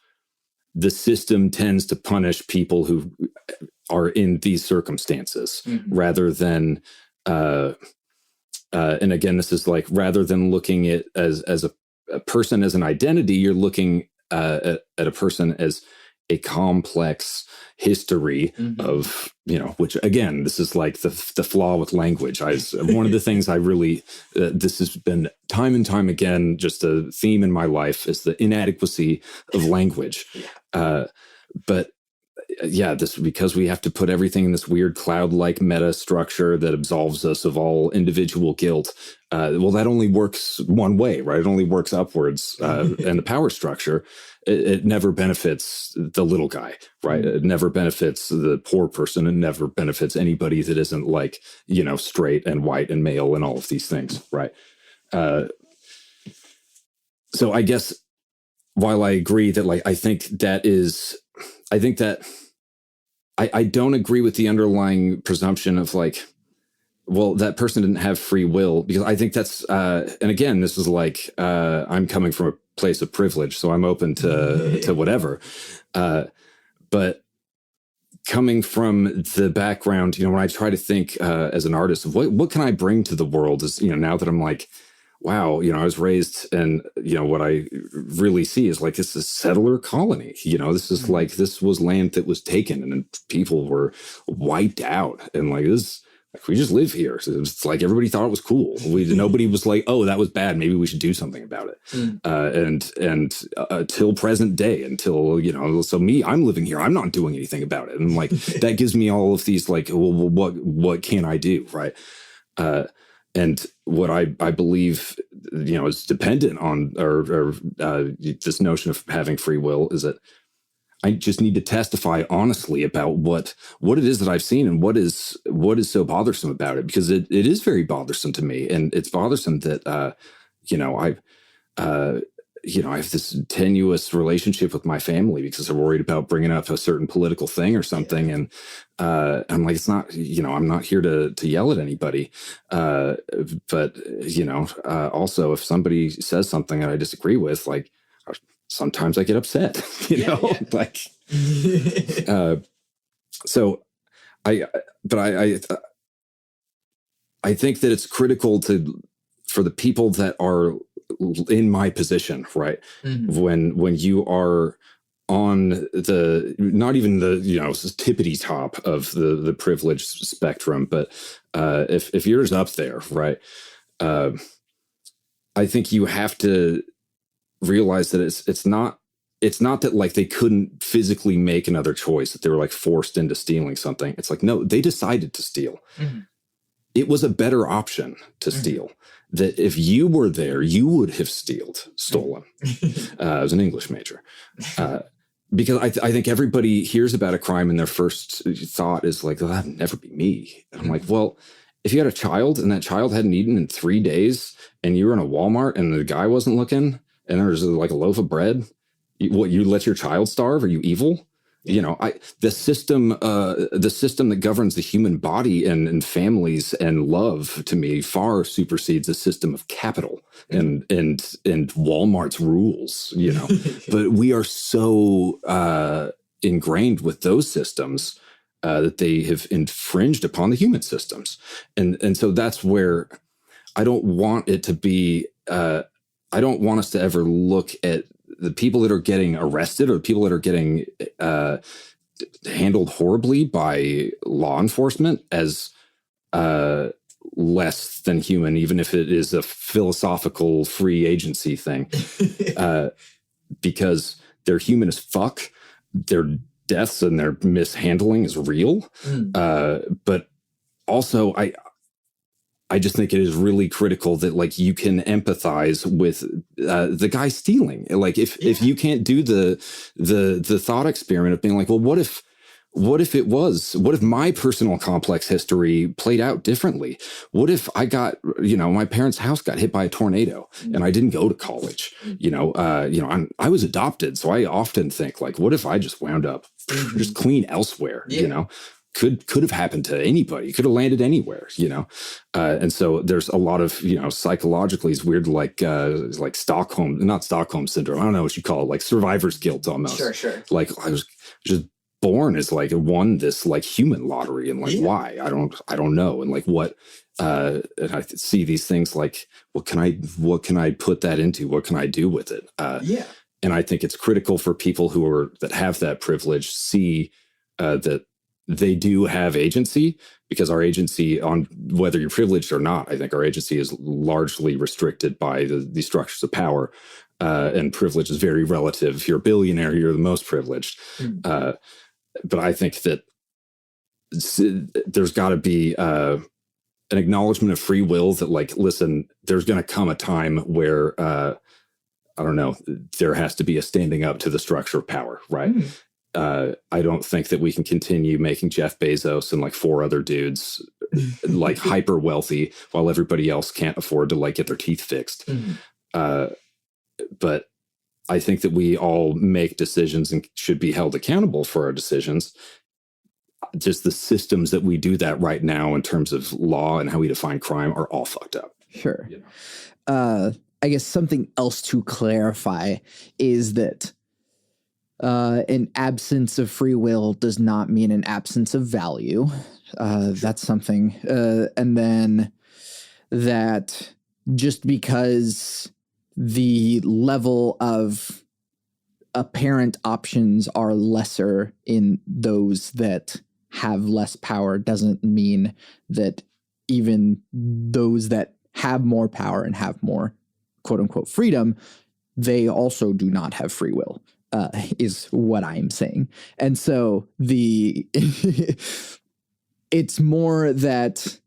Speaker 2: the system tends to punish people who are in these circumstances rather than, and again, this is like rather than looking at as a person as an identity, you're looking at a person as a complex history of, which again, this is like the flaw with language. One of the things I really, this has been time and time again, just a theme in my life is the inadequacy of language. But yeah, this because we have to put everything in this weird cloud-like meta structure that absolves us of all individual guilt. Well, that only works one way, right? It only works upwards. And the power structure, it never benefits the little guy, right? It never benefits the poor person. It never benefits anybody that isn't like, straight and white and male and all of these things, right? So I guess while I agree that I think that I don't agree with the underlying presumption of well, that person didn't have free will, because I think that's, and again, this is I'm coming from a place of privilege, so I'm open to whatever. But coming from the background, when I try to think as an artist of what can I bring to the world is, now that I'm wow, I was raised and, what I really see is this is a settler colony. This is this was land that was taken and then people were wiped out. And this, we just live here. So it's everybody thought it was cool. Nobody was oh, that was bad. Maybe we should do something about it. And till present day, until, so I'm living here. I'm not doing anything about it. And that gives me all of these well, what can I do? Right. And what I believe, is dependent on, or this notion of having free will is that I just need to testify honestly about what it is that I've seen and what is so bothersome about it, because it is very bothersome to me. And it's bothersome that, I have this tenuous relationship with my family because they're worried about bringing up a certain political thing or something. And I'm it's not, I'm not here to yell at anybody. But, also if somebody says something that I disagree with, sometimes I get upset, so I think that it's critical for the people that are in my position, right? When you are on not even the tippity top of the privilege spectrum, but if yours up there, right? I think you have to realize that it's not that they couldn't physically make another choice, that they were forced into stealing something. It's no, they decided to steal. It was a better option to steal. That if you were there, you would have stolen. I was an English major. Because I think everybody hears about a crime and their first thought is oh, that'd never be me. And I'm well, if you had a child and that child hadn't eaten in 3 days and you were in a Walmart and the guy wasn't looking and there's a loaf of bread, you let your child starve? Are you evil? The system that governs the human body and families and love, to me, far supersedes the system of capital and Walmart's rules. But we are so ingrained with those systems that they have infringed upon the human systems. And so that's where I don't want it to be, I don't want us to ever look at the people that are getting arrested or the people that are getting handled horribly by law enforcement as less than human, even if it is a philosophical free agency thing, because they're human as fuck. Their deaths and their mishandling is real. But also, I just think it is really critical that like you can empathize with the guy stealing. Like if you can't do the thought experiment of being like, well, what if my personal complex history played out differently? What if I got, my parents' house got hit by a tornado and I didn't go to college? I was adopted. So I often think like, what if I just wound up just clean elsewhere? Could have happened to anybody, could have landed anywhere, and so there's a lot of, psychologically it's weird, like not Stockholm syndrome. I don't know what you call it, like survivor's guilt almost.
Speaker 1: Sure.
Speaker 2: Like I was just born as like won this like human lottery, and like why I don't know, and like what and I see these things like what can I put that into, what can I do with it? And I think it's critical for people that have that privilege see that they do have agency, because our agency, on whether you're privileged or not, I think our agency is largely restricted by the structures of power, and privilege is very relative. If you're a billionaire, you're the most privileged. But I think that there's got to be an acknowledgement of free will that, like, listen, there's going to come a time where, I don't know, there has to be a standing up to the structure of power, right? I don't think that we can continue making Jeff Bezos and like 4 other dudes like hyper wealthy while everybody else can't afford to like get their teeth fixed. But I think that we all make decisions and should be held accountable for our decisions. Just the systems that we do that right now in terms of law and how we define crime are all fucked up.
Speaker 1: Sure. I guess something else to clarify is that an absence of free will does not mean an absence of value. That's something. And then that just because the level of apparent options are lesser in those that have less power doesn't mean that even those that have more power and have more quote unquote freedom, they also do not have free will. Is what I'm saying. And so it's more that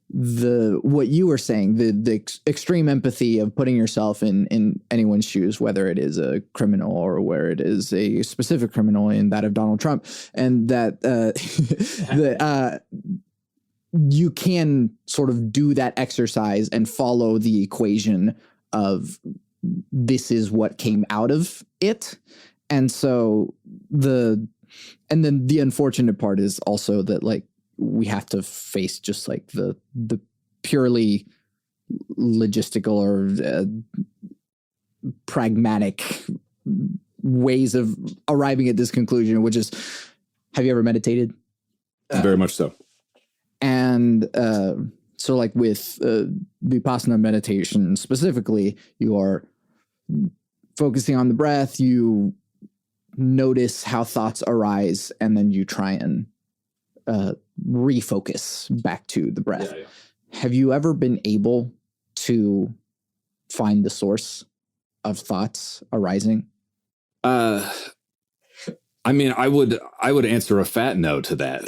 Speaker 1: what you were saying, the extreme empathy of putting yourself in anyone's shoes, whether it is a criminal or where it is a specific criminal in that of Donald Trump, and that you can sort of do that exercise and follow the equation of this is what came out of it. And so then the unfortunate part is also that like we have to face just like the purely logistical or pragmatic ways of arriving at this conclusion, which is, have you ever meditated?
Speaker 2: Very much so.
Speaker 1: And so like with Vipassana meditation specifically, you are focusing on the breath, you notice how thoughts arise, and then you try and refocus back to the breath. Have you ever been able to find the source of thoughts arising?
Speaker 2: I mean, I would answer a fat no to that.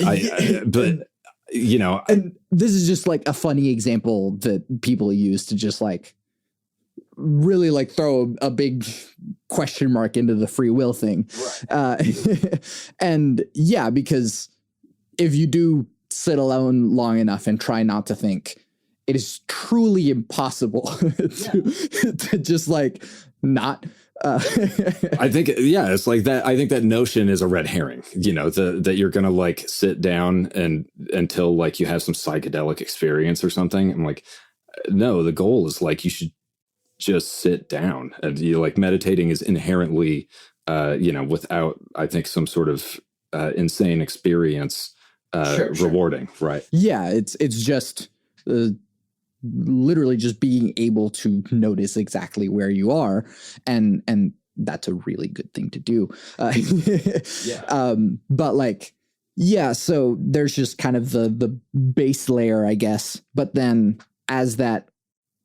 Speaker 2: But and
Speaker 1: this is just like a funny example that people use to just like really like throw a big question mark into the free will thing. Right. And yeah, because if you do sit alone long enough and try not to think, it is truly impossible to just like not.
Speaker 2: I think, it's like that. I think that notion is a red herring, that you're going to like sit down and until like you have some psychedelic experience or something. I'm like, no, the goal is like, you should just sit down, and like meditating is inherently, without, I think, some sort of insane experience, rewarding, right?
Speaker 1: Yeah, it's just literally just being able to notice exactly where you are, and that's a really good thing to do. But like, yeah, so there's just kind of the base layer, I guess. But then as that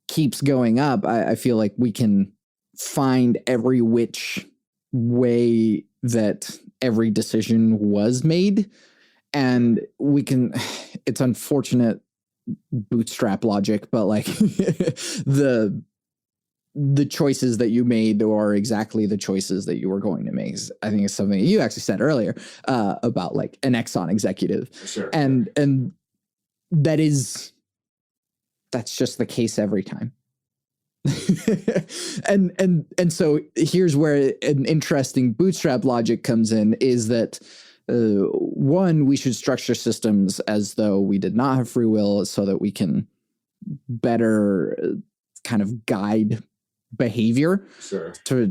Speaker 1: keeps going up, I feel like we can find every which way that every decision was made, and we can, it's unfortunate bootstrap logic, but like the choices that you made are exactly the choices that you were going to make. I think it's something you actually said earlier about like an Exxon executive. And that's just the case every time. and so here's where an interesting bootstrap logic comes in, is that one, we should structure systems as though we did not have free will, so that we can better kind of guide behavior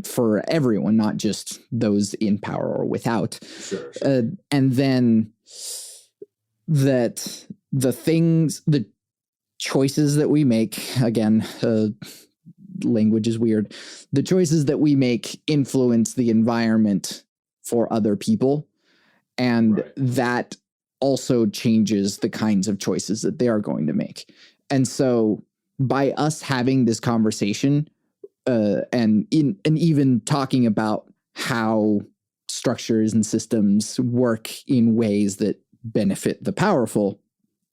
Speaker 1: for everyone, not just those in power or without. And then that the choices that we make, again, language is weird, the choices that we make influence the environment for other people. And that also changes the kinds of choices that they are going to make. And so by us having this conversation and even talking about how structures and systems work in ways that benefit the powerful,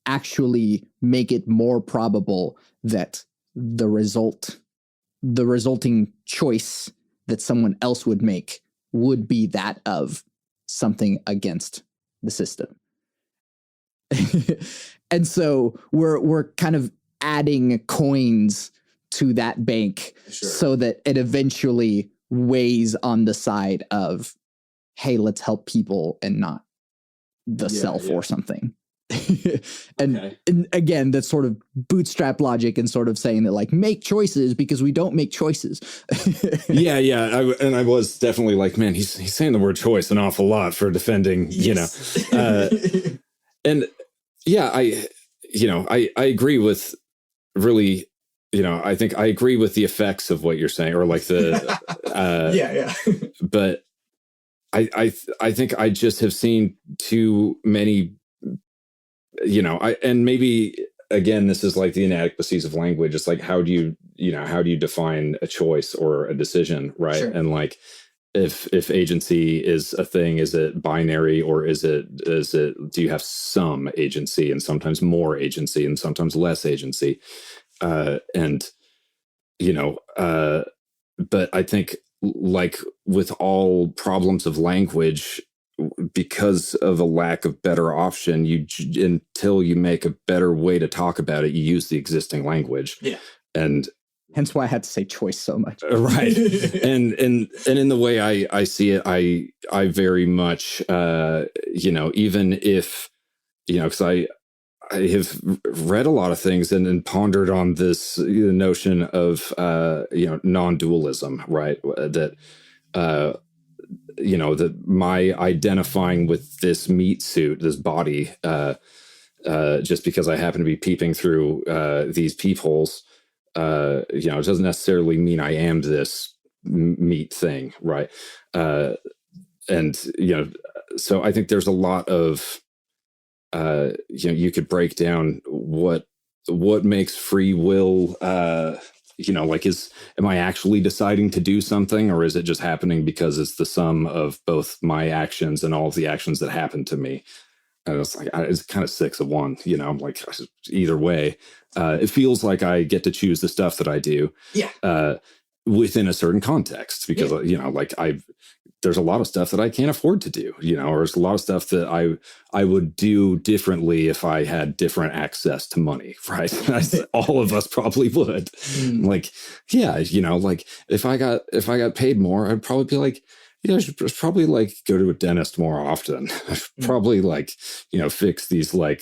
Speaker 1: actually make it more probable that the resulting choice that someone else would make would be that of something against the system. And so we're kind of adding coins to that bank so that it eventually weighs on the side of, hey, let's help people and not the self or something. And again, that's sort of bootstrap logic and sort of saying that like, make choices because we don't make choices.
Speaker 2: I was definitely like, man, he's saying the word choice an awful lot for defending, and yeah, I agree with really, I think I agree with the effects of what you're saying, or like the but I think I just have seen too many, and maybe again, this is like the inadequacies of language. It's like, how do you define a choice or a decision, right? Sure. And like, if agency is a thing, is it binary, or is it do you have some agency and sometimes more agency and sometimes less agency? But I think like with all problems of language, because of a lack of better option, until you make a better way to talk about it, you use the existing language. Yeah. And
Speaker 1: hence why I had to say choice so much.
Speaker 2: Right. and in the way I see it, I very much, even if, because I have read a lot of things and pondered on this notion of, non-dualism, right? That, that my identifying with this meat suit, this body, just because I happen to be peeping through these peepholes, it doesn't necessarily mean I am this meat thing, right? So I think there's a lot of, you could break down what makes free will, am I actually deciding to do something, or is it just happening because it's the sum of both my actions and all of the actions that happen to me? And it's like, it's kind of 6 of 1, like either way, it feels like I get to choose the stuff that I do within a certain context, because, there's a lot of stuff that I can't afford to do, or there's a lot of stuff that I would do differently if I had different access to money, right? All of us probably would. Like, like if I got paid more, I'd probably be like, I should probably like go to a dentist more often. I should probably like, fix these like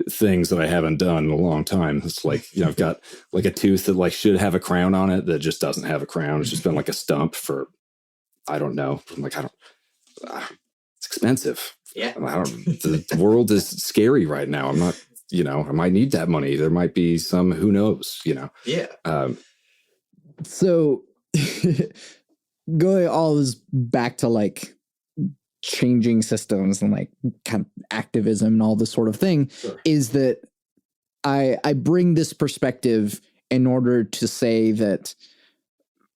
Speaker 2: things that I haven't done in a long time. It's like, I've got like a tooth that like should have a crown on it that just doesn't have a crown. It's just been like a stump for, I don't know. I'm like, it's expensive
Speaker 1: Yeah.
Speaker 2: The world is scary right now. I'm not, I might need that money. There might be some, who knows,
Speaker 1: Yeah.
Speaker 2: Um,
Speaker 1: So going all this back to like changing systems and like kind of activism and all this sort of thing, sure, is that I bring this perspective in order to say that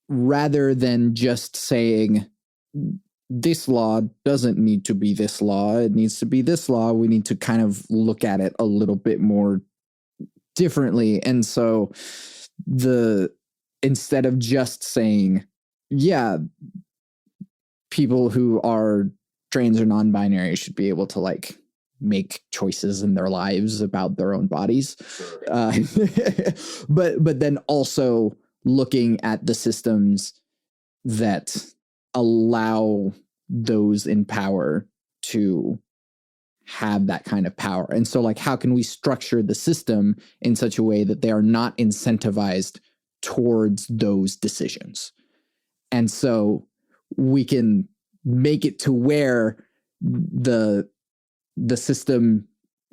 Speaker 1: rather than just saying this law doesn't need to be this law, it needs to be this law, we need to kind of look at it a little bit more differently. And so instead of just saying, yeah, people who are trans or non-binary should be able to like make choices in their lives about their own bodies. Sure. But then also looking at the systems that allow those in power to have that kind of power. And so like, how can we structure the system in such a way that they are not incentivized towards those decisions? And so we can make it to where the system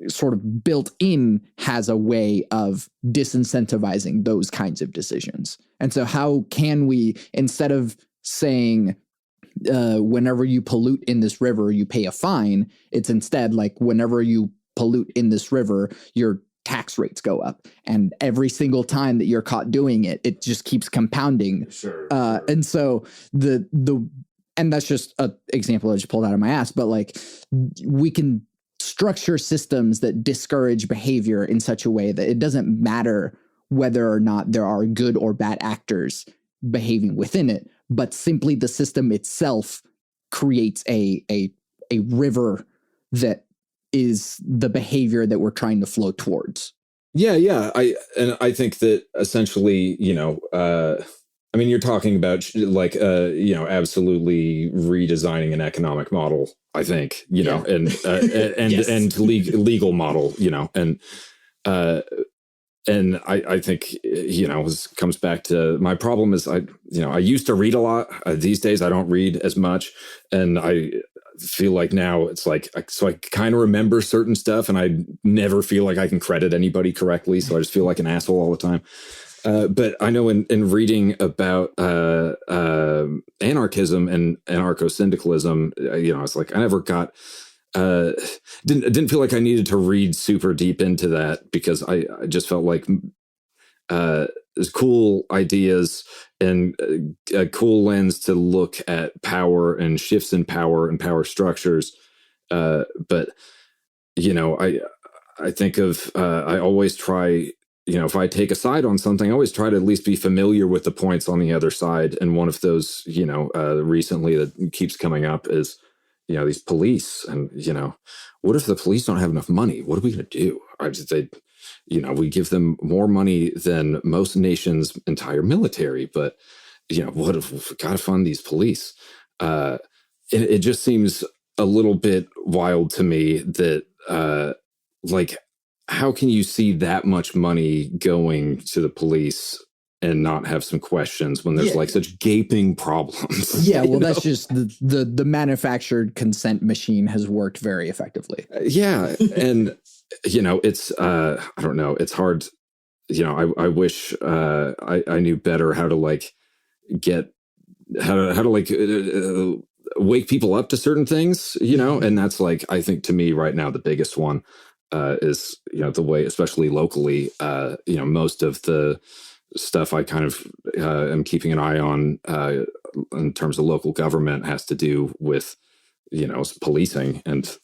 Speaker 1: sort of built in has a way of disincentivizing those kinds of decisions. And so how can we, instead of saying, whenever you pollute in this river, you pay a fine, it's instead like, whenever you pollute in this river, your tax rates go up. And every single time that you're caught doing it, it just keeps compounding. Sure. And so and that's just an example I just pulled out of my ass, but like, we can structure systems that discourage behavior in such a way that it doesn't matter whether or not there are good or bad actors behaving within it, but simply the system itself creates a river that is the behavior that we're trying to flow towards.
Speaker 2: Yeah. I think that essentially, I mean, you're talking about like, absolutely redesigning an economic model, I think, and yes, and legal model, and I think, this comes back to my problem is I used to read a lot. These days, I don't read as much. And I feel like now it's like, so I kind of remember certain stuff and I never feel like I can credit anybody correctly. So I just feel like an asshole all the time. But I know in reading about anarchism and anarcho-syndicalism, it's like I never got didn't feel like I needed to read super deep into that because I just felt like there's cool ideas and a cool lens to look at power and shifts in power and power structures. But I think of I always try. If I take a side on something, I always try to at least be familiar with the points on the other side. And one of those, recently that keeps coming up is, these police and, what if the police don't have enough money? What are we going to do? We give them more money than most nations' entire military, but, what if we've got to fund these police? It just seems a little bit wild to me that, how can you see that much money going to the police and not have some questions when there's like such gaping problems?
Speaker 1: Yeah, well, that's just the manufactured consent machine has worked very effectively.
Speaker 2: Yeah, and it's I don't know, it's hard. I wish I knew better how to wake people up to certain things, and that's like, I think to me right now the biggest one. Is the way, especially locally, most of the stuff I kind of am keeping an eye on in terms of local government has to do with policing, and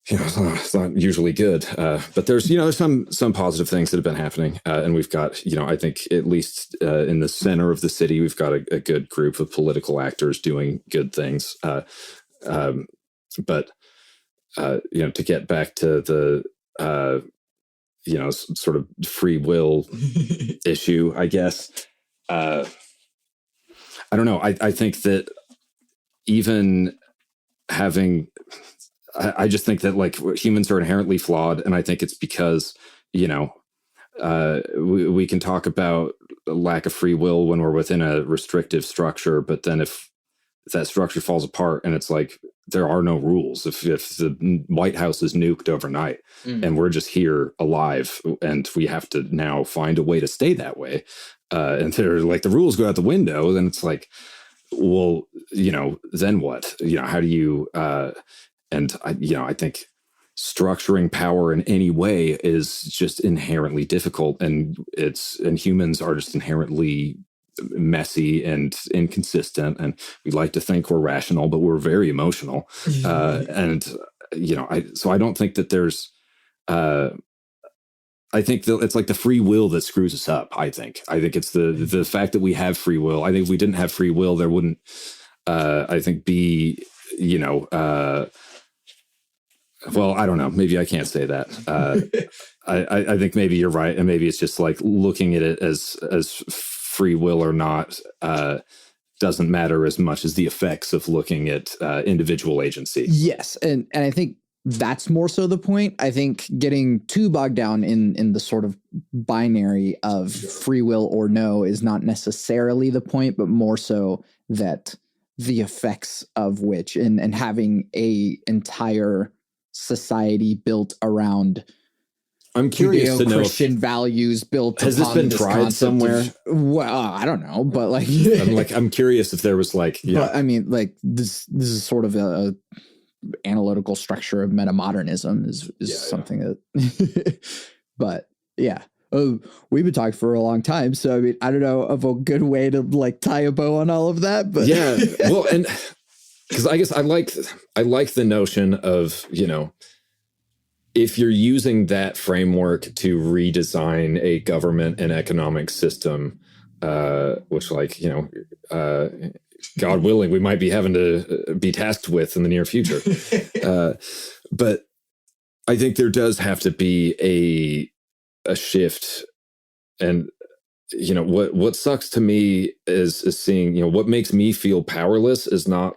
Speaker 2: it's not usually good. But there's some positive things that have been happening, and we've got I think at least in the center of the city we've got a good group of political actors doing good things. But to get back to the sort of free will issue, I guess. I don't know. I think that even having, I just think that like humans are inherently flawed. And I think it's because, we can talk about a lack of free will when we're within a restrictive structure. But then if that structure falls apart, and it's like there are no rules. If the White House is nuked overnight, and we're just here alive, and we have to now find a way to stay that way, and they're like the rules go out the window, then it's like, well, then what? How do you? And I think structuring power in any way is just inherently difficult, and humans are just inherently messy and inconsistent, and we like to think we're rational, but we're very emotional. And I don't think that there's I think that it's like the free will that screws us up. I think it's the fact that we have free will. I think if we didn't have free will, there wouldn't I think be well, I don't know. Maybe I can't say that. I think maybe you're right, and maybe it's just like looking at it as free will or not doesn't matter as much as the effects of looking at individual agency.
Speaker 1: Yes, and I think that's more so the point. I think getting too bogged down in the sort of binary of free will or no is not necessarily the point, but more so that the effects of which and having a entire society built around
Speaker 2: I'm curious to know
Speaker 1: Christian values built.
Speaker 2: Has this been tried somewhere?
Speaker 1: Well, I don't know, but
Speaker 2: I'm curious if there was
Speaker 1: But I mean, this is sort of a analytical structure of metamodernism is something that. But yeah, we've been talking for a long time, so I mean, I don't know of a good way to tie a bow on all of that, but
Speaker 2: yeah, well, and because I guess I like the notion of if you're using that framework to redesign a government and economic system, which God willing, we might be having to be tasked with in the near future. But I think there does have to be a shift. And, what sucks to me is seeing, what makes me feel powerless is not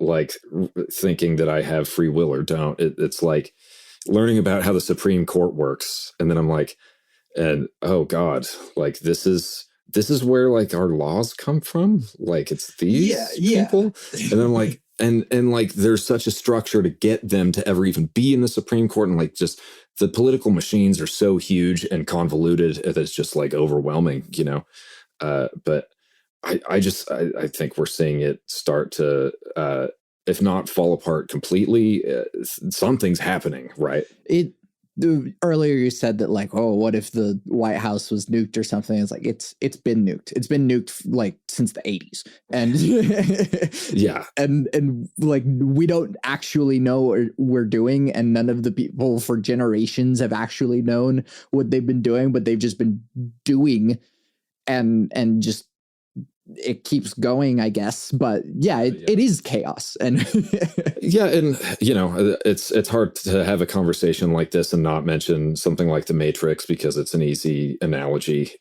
Speaker 2: thinking that I have free will or don't. It's like learning about how the Supreme Court works. And then I'm like, and oh God, this is where our laws come from. It's these people. And I'm like, and there's such a structure to get them to ever even be in the Supreme Court. And just the political machines are so huge and convoluted that it's just overwhelming, but I think we're seeing it start to, if not fall apart completely, something's happening, right?
Speaker 1: Earlier you said that what if the White House was nuked or something? It's it's been nuked. It's been nuked since the 80s, and
Speaker 2: yeah,
Speaker 1: and we don't actually know what we're doing, and none of the people for generations have actually known what they've been doing, but they've just been doing, and just it keeps going, I guess. But it is chaos. And
Speaker 2: yeah. And, it's hard to have a conversation like this and not mention something like the Matrix because it's an easy analogy,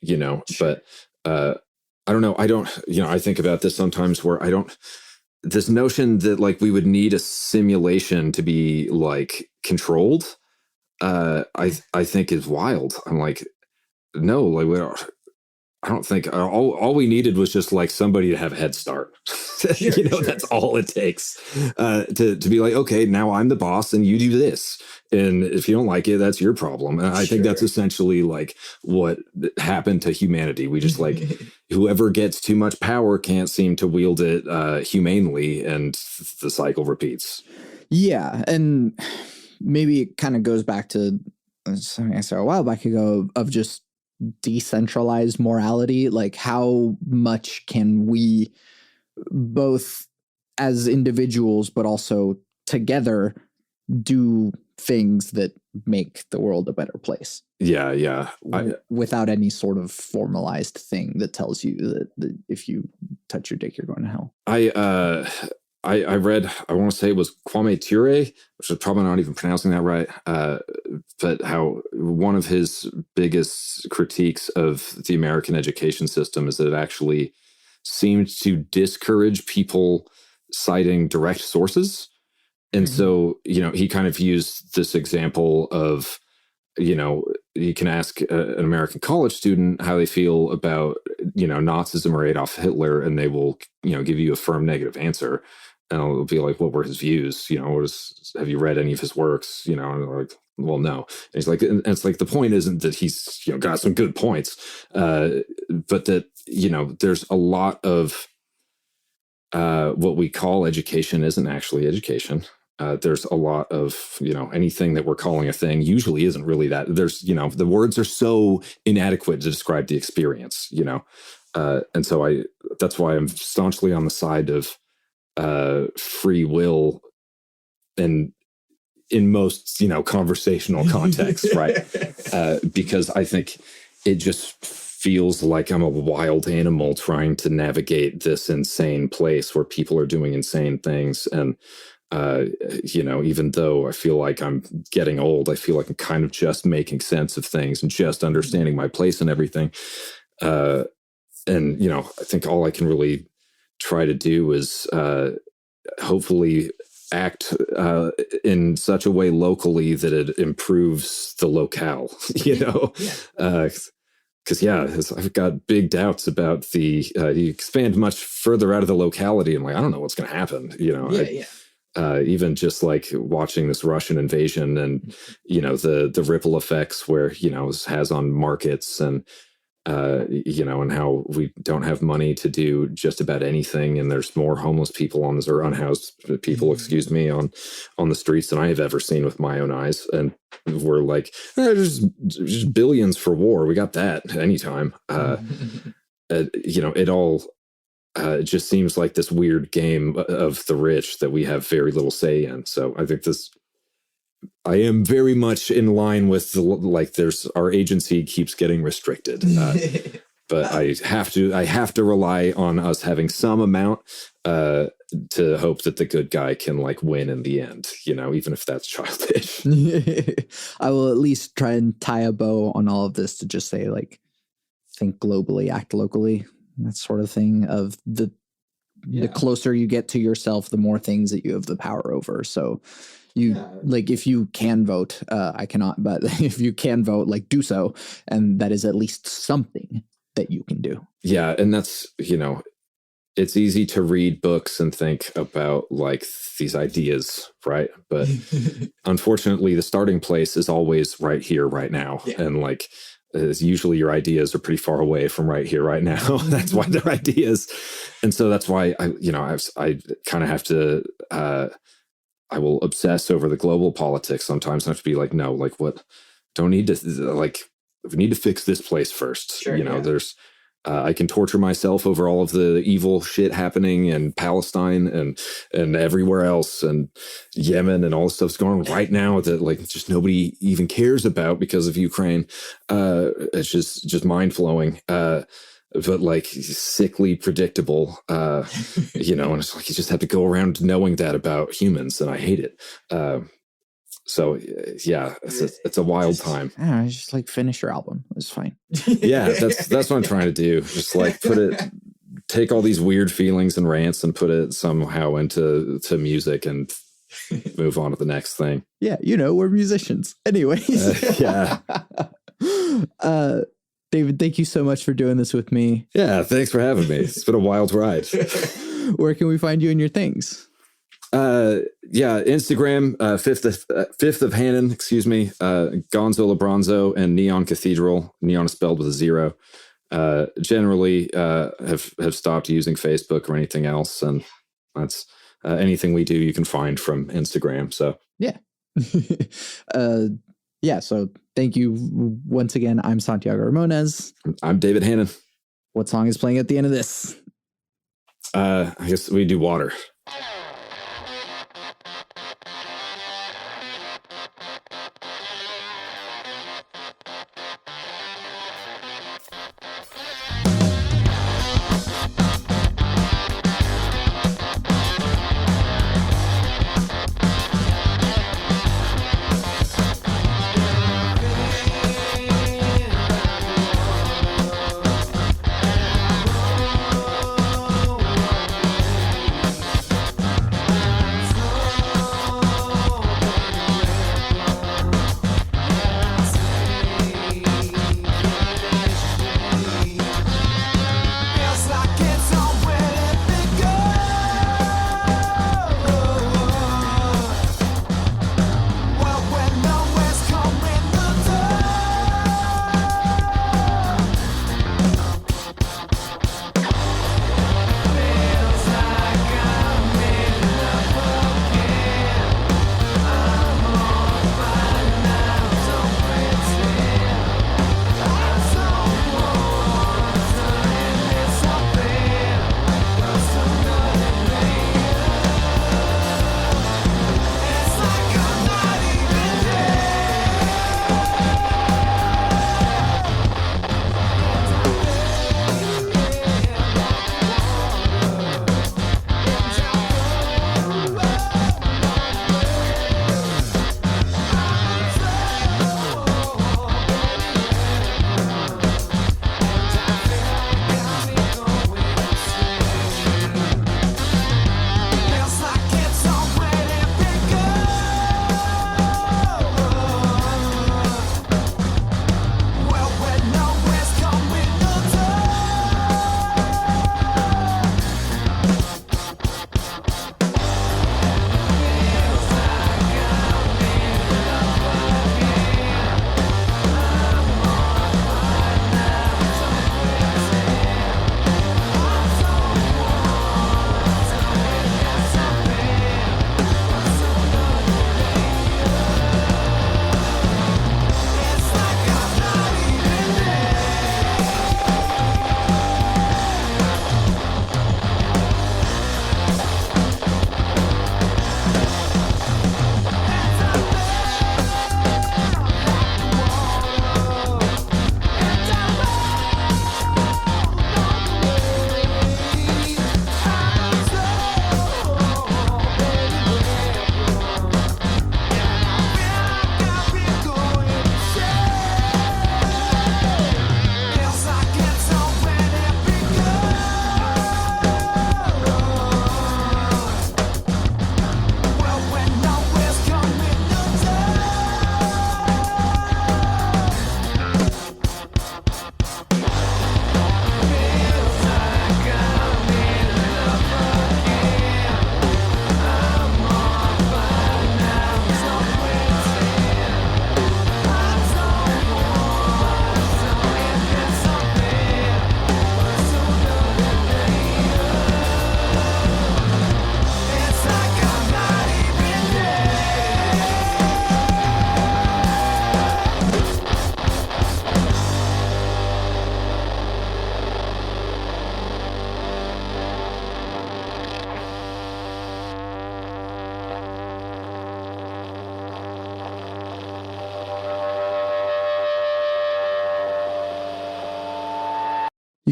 Speaker 2: but I don't know. I think about this sometimes where this notion that we would need a simulation to be controlled, I think is wild. I'm like, no, I don't think all we needed was just somebody to have a head start. That's all it takes to be okay, now I'm the boss and you do this. And if you don't like it, that's your problem. And I think that's essentially what happened to humanity. We just whoever gets too much power can't seem to wield it humanely. And the cycle repeats.
Speaker 1: Yeah. And maybe it kind of goes back to something I said a while back ago of just decentralized morality. How much can we both as individuals but also together do things that make the world a better place without any sort of formalized thing that tells you that if you touch your dick you're going to hell.
Speaker 2: I read, I want to say it was Kwame Ture, which is probably not even pronouncing that right, but how one of his biggest critiques of the American education system is that it actually seemed to discourage people citing direct sources. And so, he kind of used this example of, you can ask an American college student how they feel about, Nazism or Adolf Hitler, and they will, give you a firm negative answer. and I'll be like, what were his views? Have you read any of his works? And I'm like, well, no. And he's like, and it's like, the point isn't that he's, got some good points, but that, there's a lot of what we call education isn't actually education. There's a lot of, anything that we're calling a thing usually isn't really that. There's, the words are so inadequate to describe the experience, and so that's why I'm staunchly on the side of free will, and in most, conversational contexts, right? Because I think it just feels like I'm a wild animal trying to navigate this insane place where people are doing insane things. And, even though I feel like I'm getting old, I feel like I'm kind of just making sense of things and just understanding my place and everything. And, I think all I can really try to do is hopefully act in such a way locally that it improves the locale, because I've got big doubts about you expand much further out of the locality, and like, I don't know what's going to happen, even just like watching this Russian invasion and, the ripple effects where, it has on markets and, and how we don't have money to do just about anything. And there's more homeless people or unhoused people, excuse me, on the streets than I have ever seen with my own eyes. And we're like, there's just billions for war. We got that anytime. It all it just seems like this weird game of the rich that we have very little say in. So I think I am very much in line with our agency keeps getting restricted, but I have to rely on us having some amount to hope that the good guy can like win in the end, even if that's childish.
Speaker 1: I will at least try and tie a bow on all of this to just say like, think globally, act locally, that sort of thing. Of the closer you get to yourself, the more things that you have the power over. So like, if you can vote, I cannot, but if you can vote, like, do so. And that is at least something that you can do. Yeah.
Speaker 2: And that's, it's easy to read books and think about like these ideas, right? But unfortunately, the starting place is always right here, right now. Yeah. And like, usually your ideas are pretty far away from right here, right now. That's why they're ideas. And so that's why I kind of have to, I will obsess over the global politics sometimes. I have to be like, no, like what? Don't need to, like, we need to fix this place first. Sure, there's, I can torture myself over all of the evil shit happening in Palestine and everywhere else, and Yemen and all this stuff's going on right now that like just nobody even cares about because of Ukraine. It's just mind flowing. But like sickly predictable, and it's like you just have to go around knowing that about humans, and I hate it. So yeah, it's a wild time.
Speaker 1: Just like finish your album. It's fine.
Speaker 2: Yeah, that's what I'm trying to do. Just like take all these weird feelings and rants and put it somehow into music and move on to the next thing.
Speaker 1: Yeah, we're musicians. Anyways.
Speaker 2: Yeah.
Speaker 1: David, thank you so much for doing this with me.
Speaker 2: Yeah, thanks for having me. It's been a wild ride.
Speaker 1: Where can we find you and your things?
Speaker 2: Instagram, fifth of Hanon, excuse me, Gonzo LeBronzo, and Neon Cathedral. Neon is spelled with a 0. Generally, have stopped using Facebook or anything else, and that's anything we do you can find from Instagram. So
Speaker 1: yeah. So thank you once again. I'm Santiago Ramones.
Speaker 2: I'm David Hanon.
Speaker 1: What song is playing at the end of this?
Speaker 2: I guess we do Water.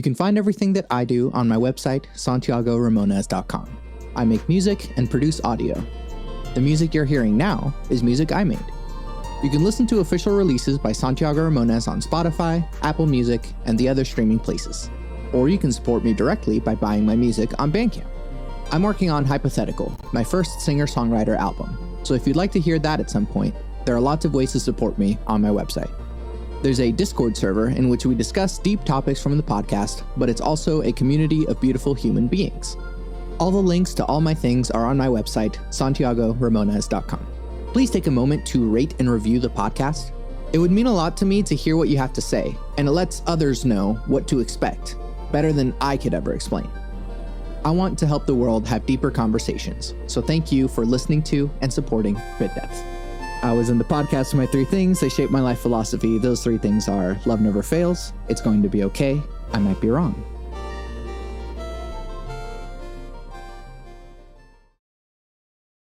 Speaker 1: You can find everything that I do on my website, santiagoramones.com. I make music and produce audio. The music you're hearing now is music I made. You can listen to official releases by Santiago Ramones on Spotify, Apple Music, and the other streaming places. Or you can support me directly by buying my music on Bandcamp. I'm working on Hypothetical, my first singer-songwriter album, so if you'd like to hear that at some point, there are lots of ways to support me on my website. There's a Discord server in which we discuss deep topics from the podcast, but it's also a community of beautiful human beings. All the links to all my things are on my website, santiagoramones.com. Please take a moment to rate and review the podcast. It would mean a lot to me to hear what you have to say, and it lets others know what to expect, better than I could ever explain. I want to help the world have deeper conversations, so thank you for listening to and supporting Bit Depth. I was in the podcast for my 3 things. They shape my life philosophy. Those 3 things are: love never fails, it's going to be okay, I might be wrong.